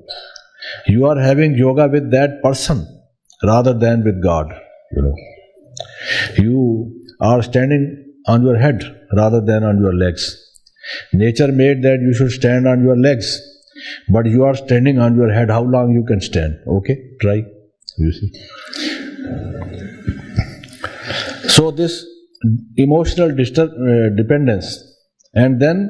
You are having yoga with that person rather than with God. You are standing on your head rather than on your legs. Nature made that you should stand on your legs, but you are standing on your head. How long you can stand? Okay, try. You see. So this emotional dependence, and then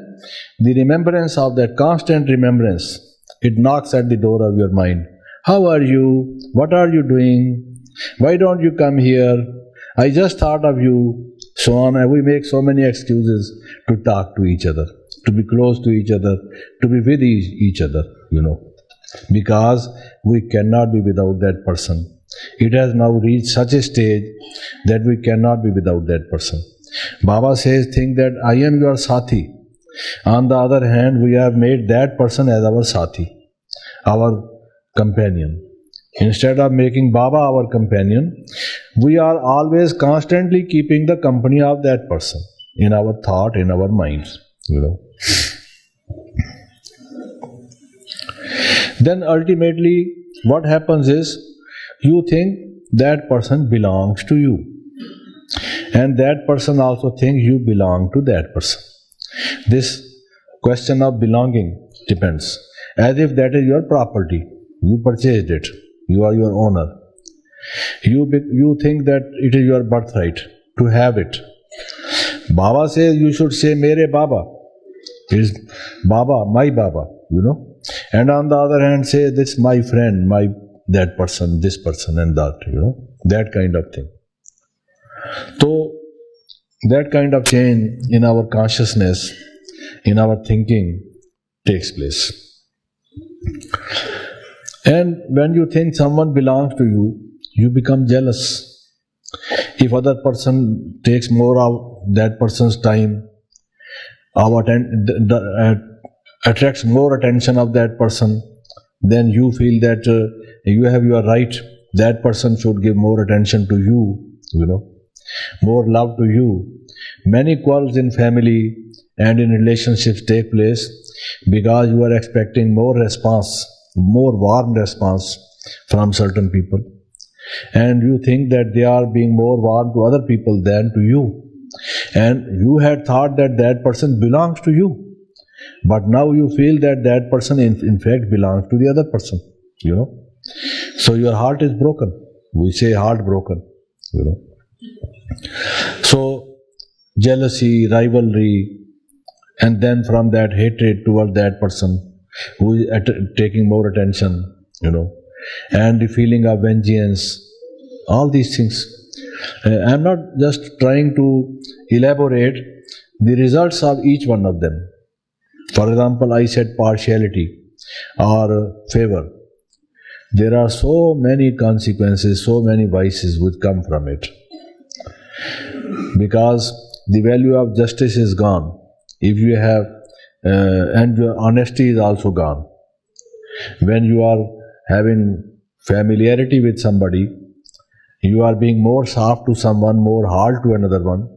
the remembrance of that constant remembrance, it knocks at the door of your mind. How are you? What are you doing? Why don't you come here? I just thought of you. So on, and we make so many excuses to talk to each other, to be close to each other, to be with each other, because we cannot be without that person. It has now reached such a stage that we cannot be without that person. Baba says, think that I am your Sati. On the other hand, we have made that person as our Sati, our companion. Instead of making Baba our companion, we are always constantly keeping the company of that person in our thought, in our minds, Then ultimately, what happens is, you think that person belongs to you, and that person also thinks you belong to that person. This question of belonging depends, as if that is your property. You purchased it. You are your owner. You think that it is your birthright to have it. Baba says you should say Mere Baba. It is Baba, my Baba, And on the other hand, say this my friend, my that person, this person and that, that kind of thing. So that kind of change in our consciousness, in our thinking takes place. And when you think someone belongs to you, you become jealous. If other person takes more of that person's time, attracts more attention of that person, then you feel that you have your right. That person should give more attention to you, more love to you. Many quarrels in family and in relationships take place because you are expecting more response, more warm response from certain people, and you think that they are being more warm to other people than to you, and you had thought that that person belongs to you, but now you feel that that person in fact belongs to the other person, so your heart is broken. We say heart broken, so jealousy, rivalry, and then from that hatred toward that person who is taking more attention, and the feeling of vengeance, all these things. I am not just trying to elaborate the results of each one of them. For example, I said partiality or favor. There are so many consequences, so many vices which come from it. Because the value of justice is gone. If you have, and your honesty is also gone. When you are having familiarity with somebody, you are being more soft to someone, more hard to another one.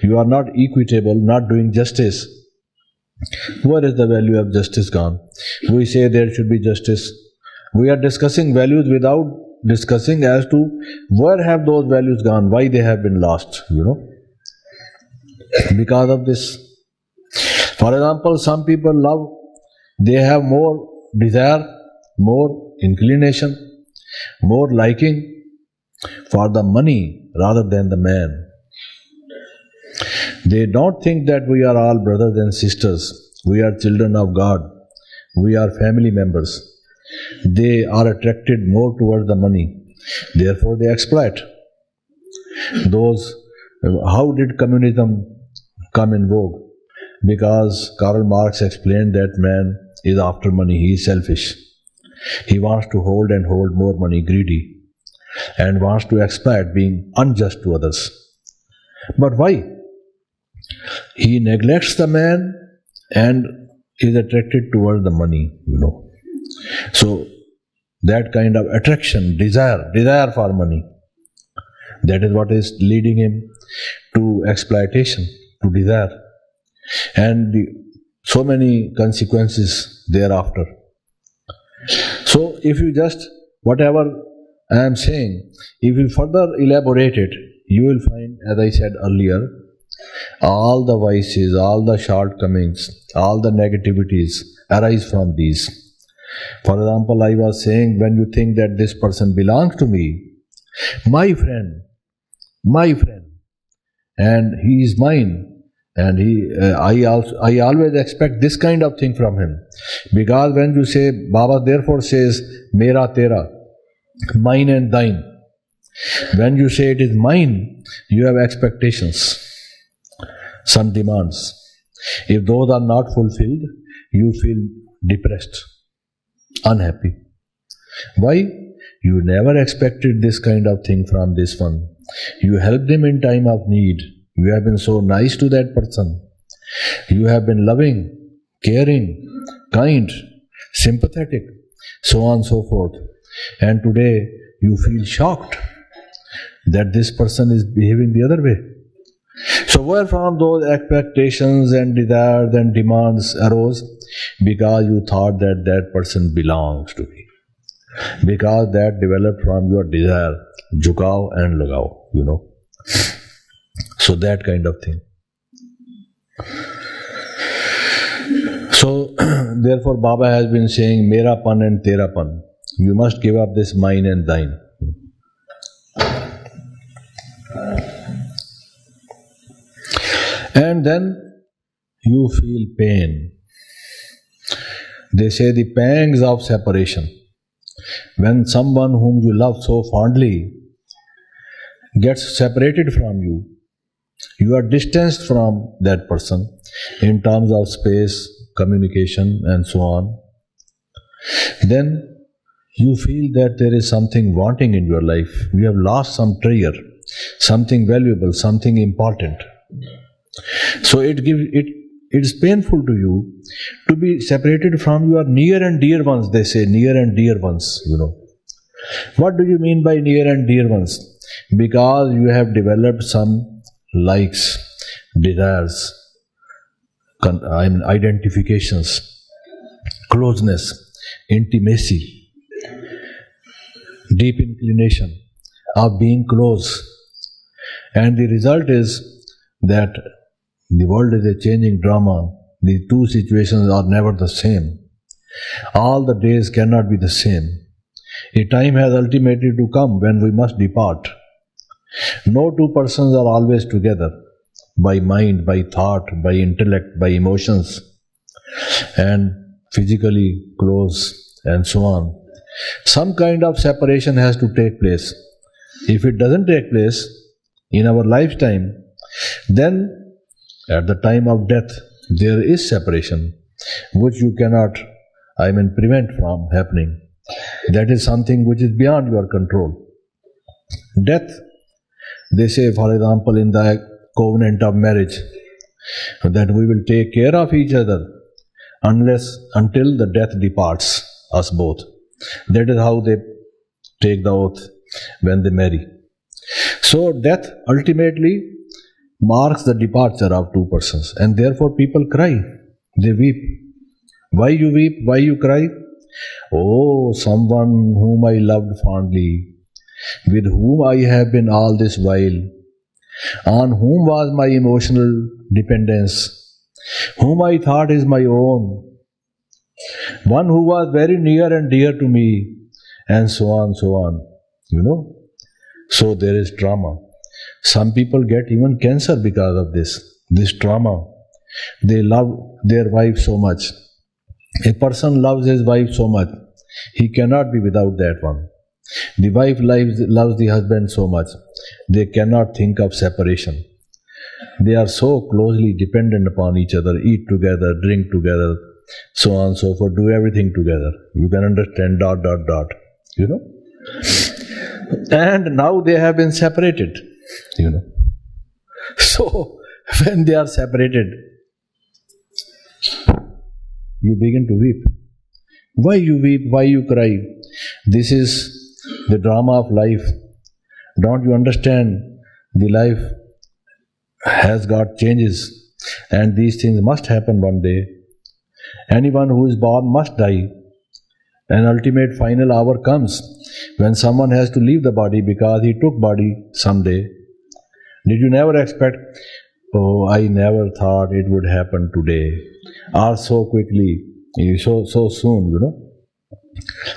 You are not equitable, not doing justice. Where is the value of justice gone? We say there should be justice. We are discussing values without discussing as to where have those values gone, why they have been lost, because of this. For example, some people love, they have more desire, more inclination, more liking for the money rather than the man. They don't think that we are all brothers and sisters, we are children of God, we are family members. They are attracted more towards the money, therefore they exploit. How did communism come in vogue? Because Karl Marx explained that man is after money, he is selfish. He wants to hold and hold more money, greedy, and wants to exploit, being unjust to others. But why? He neglects the man and is attracted towards the money, So that kind of attraction, desire for money, that is what is leading him to exploitation, to desire, and so many consequences thereafter. So So if you just, whatever I am saying, if you further elaborate it, you will find, as I said earlier, all the vices, all the shortcomings, all the negativities arise from these. For example, I was saying, when you think that this person belongs to me, my friend, and he is mine, and I always expect this kind of thing from him. Because when you say, Baba therefore says, Mera Tera, mine and thine. When you say it is mine, you have expectations, some demands. If those are not fulfilled, you feel depressed, unhappy. Why? You never expected this kind of thing from this one. You helped him in time of need. You have been so nice to that person. You have been loving, caring, kind, sympathetic, so on and so forth. And today you feel shocked that this person is behaving the other way. So where from those expectations and desires and demands arose? Because you thought that that person belongs to me. Because that developed from your desire, jhukao and lagao, So that kind of thing. So therefore Baba has been saying, Mera pan and Tera pan. You must give up this mine and thine. And then you feel pain. They say the pangs of separation. When someone whom you love so fondly gets separated from you, you are distanced from that person in terms of space, communication, and so on. Then you feel that there is something wanting in your life. You have lost some treasure, something valuable, something important. So it's painful to you to be separated from your near and dear ones. They say near and dear ones, What do you mean by near and dear ones? Because you have developed some likes, desires, identifications, closeness, intimacy, deep inclination of being close. And the result is that the world is a changing drama. The two situations are never the same. All the days cannot be the same. A time has ultimately to come when we must depart. No two persons are always together, by mind, by thought, by intellect, by emotions, and physically close, and so on. Some kind of separation has to take place. If it doesn't take place in our lifetime, then at the time of death, there is separation, which you cannot, prevent from happening. That is something which is beyond your control. Death, they say, for example, in the covenant of marriage, that we will take care of each other until the death departs us both. That is how they take the oath when they marry. So death ultimately marks the departure of two persons, and therefore people cry, they weep. Why you weep? Why you cry? Oh, someone whom I loved fondly, with whom I have been all this while, on whom was my emotional dependence, whom I thought is my own, one who was very near and dear to me, and so on, so on. So there is trauma. Some people get even cancer because of this trauma. They love their wife so much. A person loves his wife so much, he cannot be without that one. The wife loves the husband so much, they cannot think of separation. They are so closely dependent upon each other, eat together, drink together, so on and so forth, do everything together. You can understand ... And now they have been separated, So, when they are separated, you begin to weep. Why you weep? Why you cry? This is the drama of life. Don't you understand? The life has got changes, and these things must happen one day. Anyone who is born must die, An ultimate final hour comes when someone has to leave the body because he took body someday. Did you never expect, oh, I never thought it would happen today, or so quickly, so soon.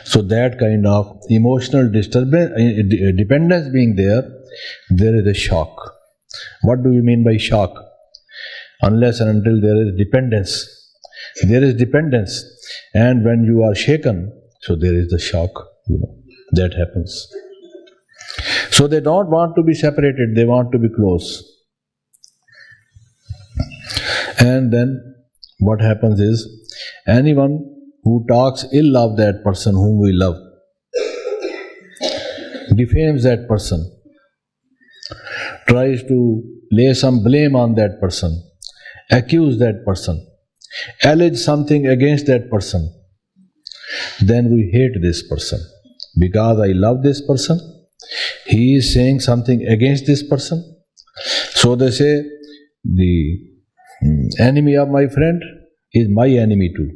So that kind of emotional disturbance, dependence being there is a shock. What do you mean by shock? Unless and until there is dependence. There is dependence, and when you are shaken, so there is the shock, that happens. So they don't want to be separated, they want to be close. And then what happens is, anyone who talks ill of that person whom we love, defames that person, tries to lay some blame on that person, accuse that person, allege something against that person, then we hate this person. Because I love this person, he is saying something against this person. So they say, the enemy of my friend is my enemy too.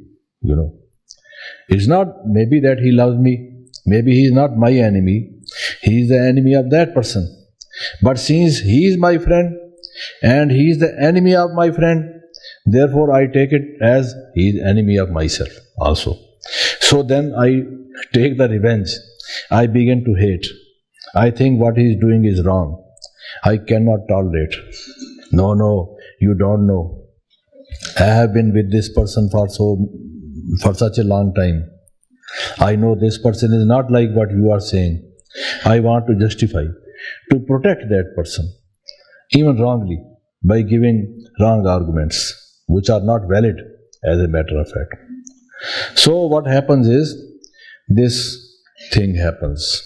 It's not maybe that he loves me, maybe he is not my enemy, he is the enemy of that person. But since he is my friend and he is the enemy of my friend, therefore I take it as he is enemy of myself also. So then I take the revenge. I begin to hate. I think what he is doing is wrong. I cannot tolerate. No, you don't know. I have been with this person for such a long time. I know this person is not like what you are saying. I want to justify, to protect that person, even wrongly, by giving wrong arguments, which are not valid as a matter of fact. So what happens is, this thing happens.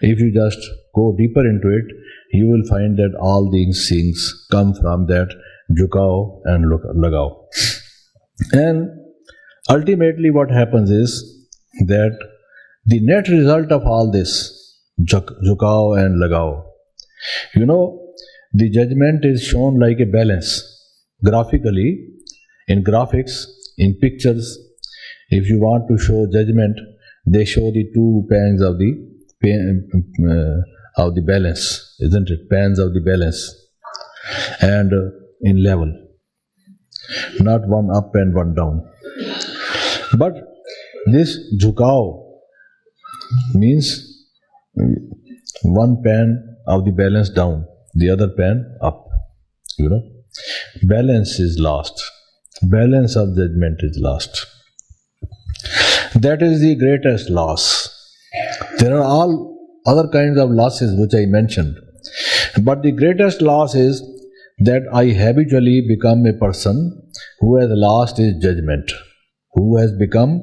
If you just go deeper into it, you will find that all these things come from that jukao and lagao. And ultimately what happens is that the net result of all this, jukao and lagao, the judgment is shown like a balance. Graphically, in graphics, in pictures, if you want to show judgment, they show the two pans of the balance, isn't it? Pans of the balance, and in level, not one up and one down. But this jukao means one pan of the balance down, the other pan up. Balance is lost. Balance of judgment is lost. That is the greatest loss. There are all other kinds of losses which I mentioned. But the greatest loss is that I habitually become a person who has lost his judgment, who has become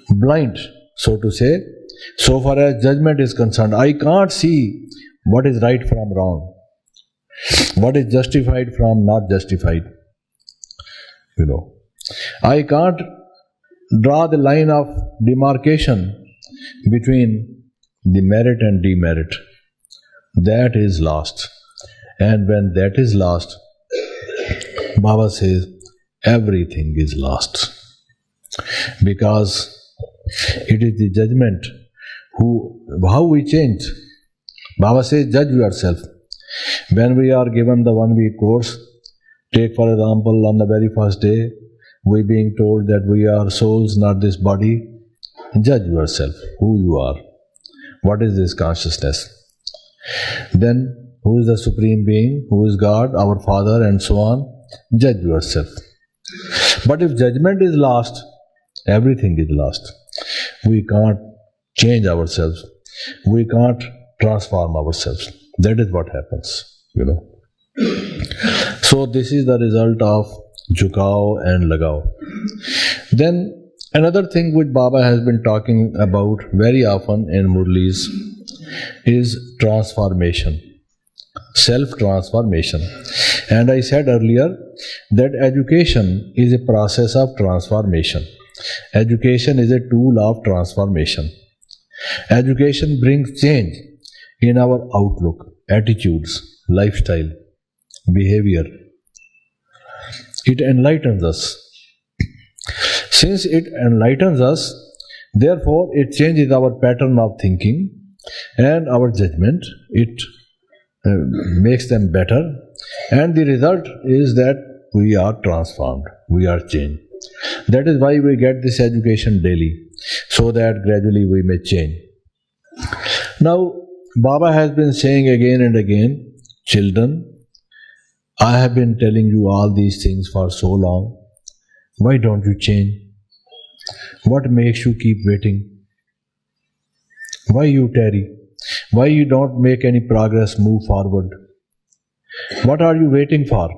blind, so to say. So far as judgment is concerned, I can't see what is right from wrong, what is justified from not justified. I can't draw the line of demarcation between the merit and demerit. That is lost. And when that is lost, Baba says, everything is lost. Because it is the judgment how we change. Baba says, judge yourself. When we are given the 1 week course, take for example, on the very first day, we being told that we are souls, not this body. Judge yourself, who you are. What is this consciousness? Then, who is the Supreme Being? Who is God, our Father, and so on? Judge yourself. But if judgment is lost, everything is lost. We can't change ourselves. We can't transform ourselves. That is what happens, So this is the result of jukao and lagao. Then another thing which Baba has been talking about very often in Murlis is transformation, self-transformation. And I said earlier that education is a process of transformation. Education is a tool of transformation. Education brings change in our outlook, attitudes, lifestyle, behavior. It enlightens us. Since it enlightens us, therefore it changes our pattern of thinking and our judgment. It makes them better, and the result is that we are transformed, we are changed. That is why we get this education daily, so that gradually we may change. Now, Baba has been saying again and again, children, I have been telling you all these things for so long. Why don't you change? What makes you keep waiting? Why you tarry? Why you don't make any progress, move forward? What are you waiting for?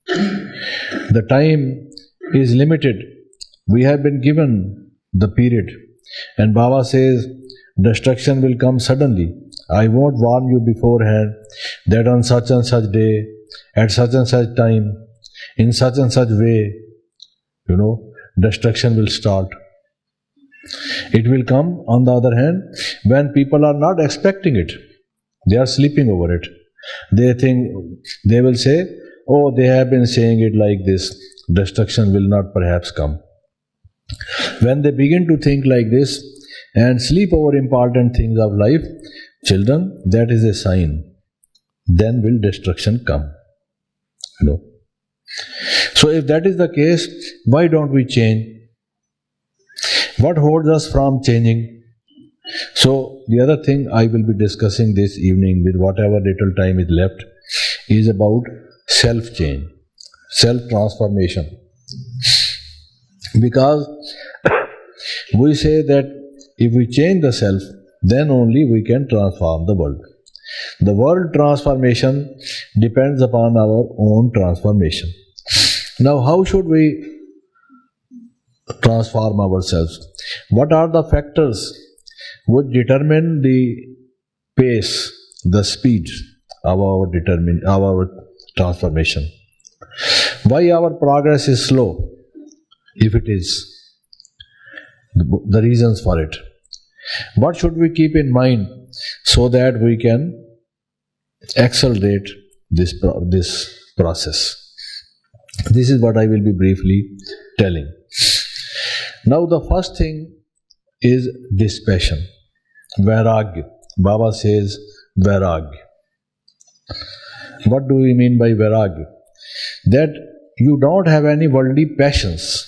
The time is limited. We have been given the period. And Baba says, destruction will come suddenly. I won't warn you beforehand that on such and such day, at such and such time, in such and such way, destruction will start. It will come, on the other hand, when people are not expecting it. They are sleeping over it. They think, they will say, oh, they have been saying it like this. Destruction will not perhaps come. When they begin to think like this and sleep over important things of life, children, that is a sign. Then will destruction come. So if that is the case, why don't we change? What holds us from changing? So the other thing I will be discussing this evening, with whatever little time is left, is about self-change, self-transformation. Because we say that if we change the self, then only we can transform the world. The world transformation depends upon our own transformation. Now, how should we transform ourselves? What are the factors which determine the pace, the speed of our transformation? Why our progress is slow, if it is? The reasons for it. What should we keep in mind so that we can accelerate this process? This is what I will be briefly telling. Now, the first thing is dispassion, vairagya. Baba says vairagya. What do we mean by vairagya? That you don't have any worldly passions.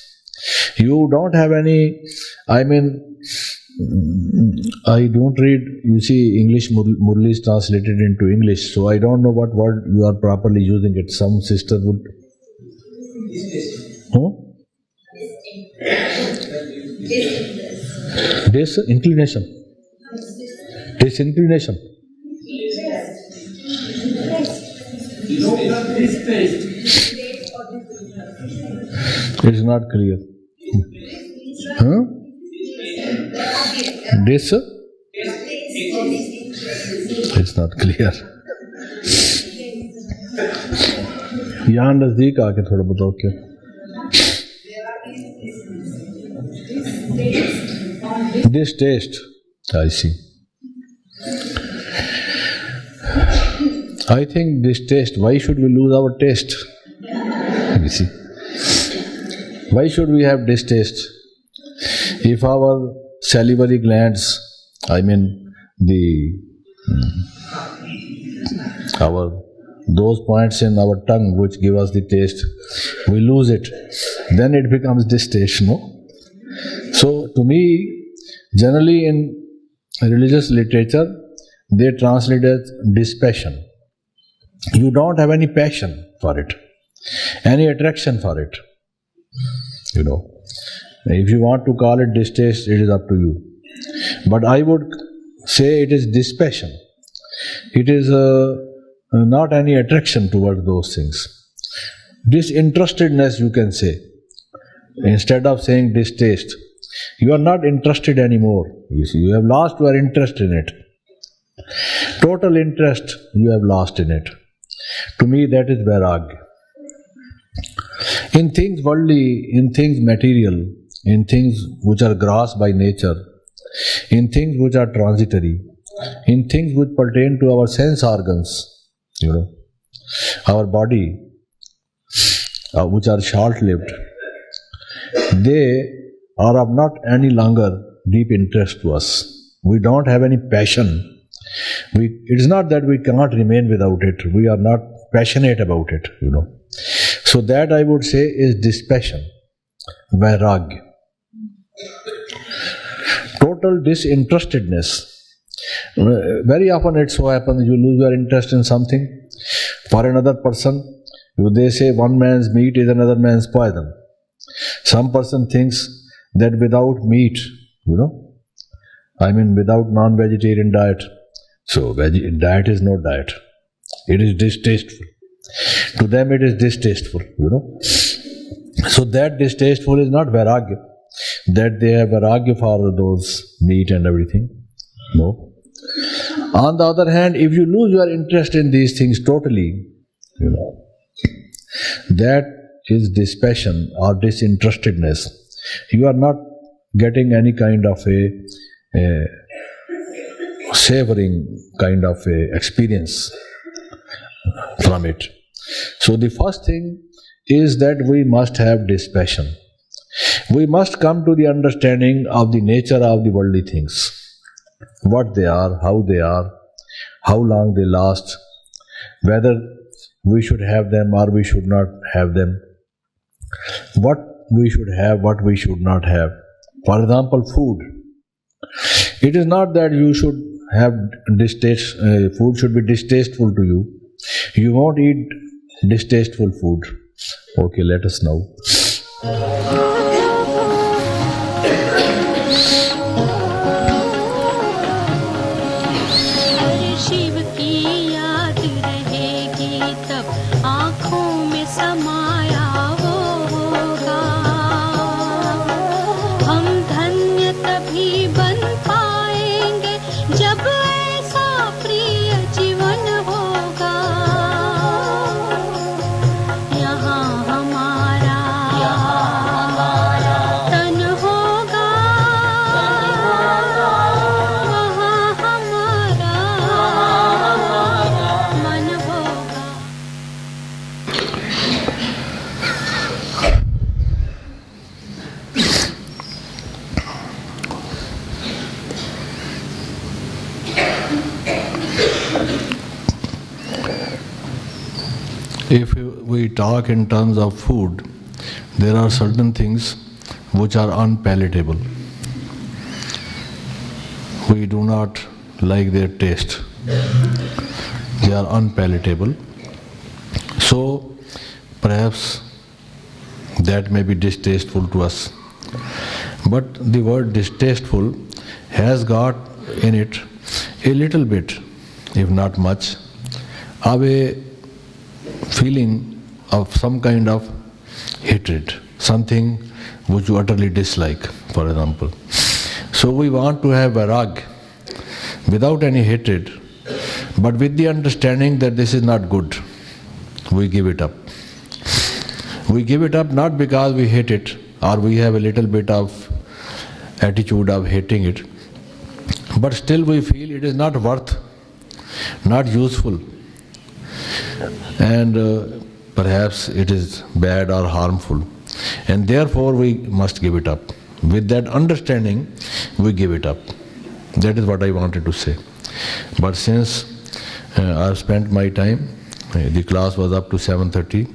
You don't have any, I don't read, English Murli is translated into English, so I don't know what word you are properly using it. Some sister would... Disinclination. Disinclination. It is not clear. It's not clear. यहाँ नजदीक आके थोड़ा बताओ क्या? Distaste. I see. I think distaste. Why should we lose our taste? You see. Why should we have distaste? If our salivary glands, those points in our tongue which give us the taste, we lose it, then it becomes distaste, no? So, to me, generally in religious literature, they translate as dispassion. You don't have any passion for it, any attraction for it. If you want to call it distaste, it is up to you. But I would say it is dispassion. It is not any attraction towards those things. Disinterestedness, you can say. Instead of saying distaste, you are not interested anymore. You have lost your interest in it. Total interest you have lost in it. To me, that is vairagya. In things worldly, in things material, in things which are grasped by nature, in things which are transitory, in things which pertain to our sense organs, our body, which are short-lived, they are of not any longer deep interest to us. We don't have any passion. It is not that we cannot remain without it. We are not passionate about it, So that I would say is dispassion, vairagya. Total disinterestedness. Very often it so happens you lose your interest in something. For another person, they say one man's meat is another man's poison. Some person thinks that without meat, without non-vegetarian diet, so diet is no diet. It is distasteful. To them it is distasteful, So that distasteful is not vairagya. That they have vairagya for those meat and everything. No. On the other hand, if you lose your interest in these things totally, that is dispassion or disinterestedness. You are not getting any kind of a savoring kind of a experience from it. So the first thing is that we must have dispassion. We must come to the understanding of the nature of the worldly things. What they are, how long they last, whether we should have them or we should not have them, what we should have, what we should not have. For example, food. It is not that you should have food should be distasteful to you. You won't eat distasteful food. Okay, let us know. If we talk in terms of food, there are certain things which are unpalatable. We do not like their taste. They are unpalatable. So perhaps that may be distasteful to us. But the word distasteful has got in it a little bit, if not much, of a feeling of some kind of hatred, something which you utterly dislike, for example. So we want to have vairagya without any hatred, but with the understanding that this is not good. We give it up. We give it up not because we hate it or we have a little bit of attitude of hating it, but still we feel it is not worth, not useful, and perhaps it is bad or harmful, and therefore we must give it up. With that understanding, we give it up. That is what I wanted to say. But since I have spent my time, the class was up to 7:30,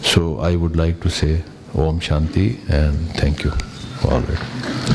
so I would like to say Om Shanti and thank you. All right.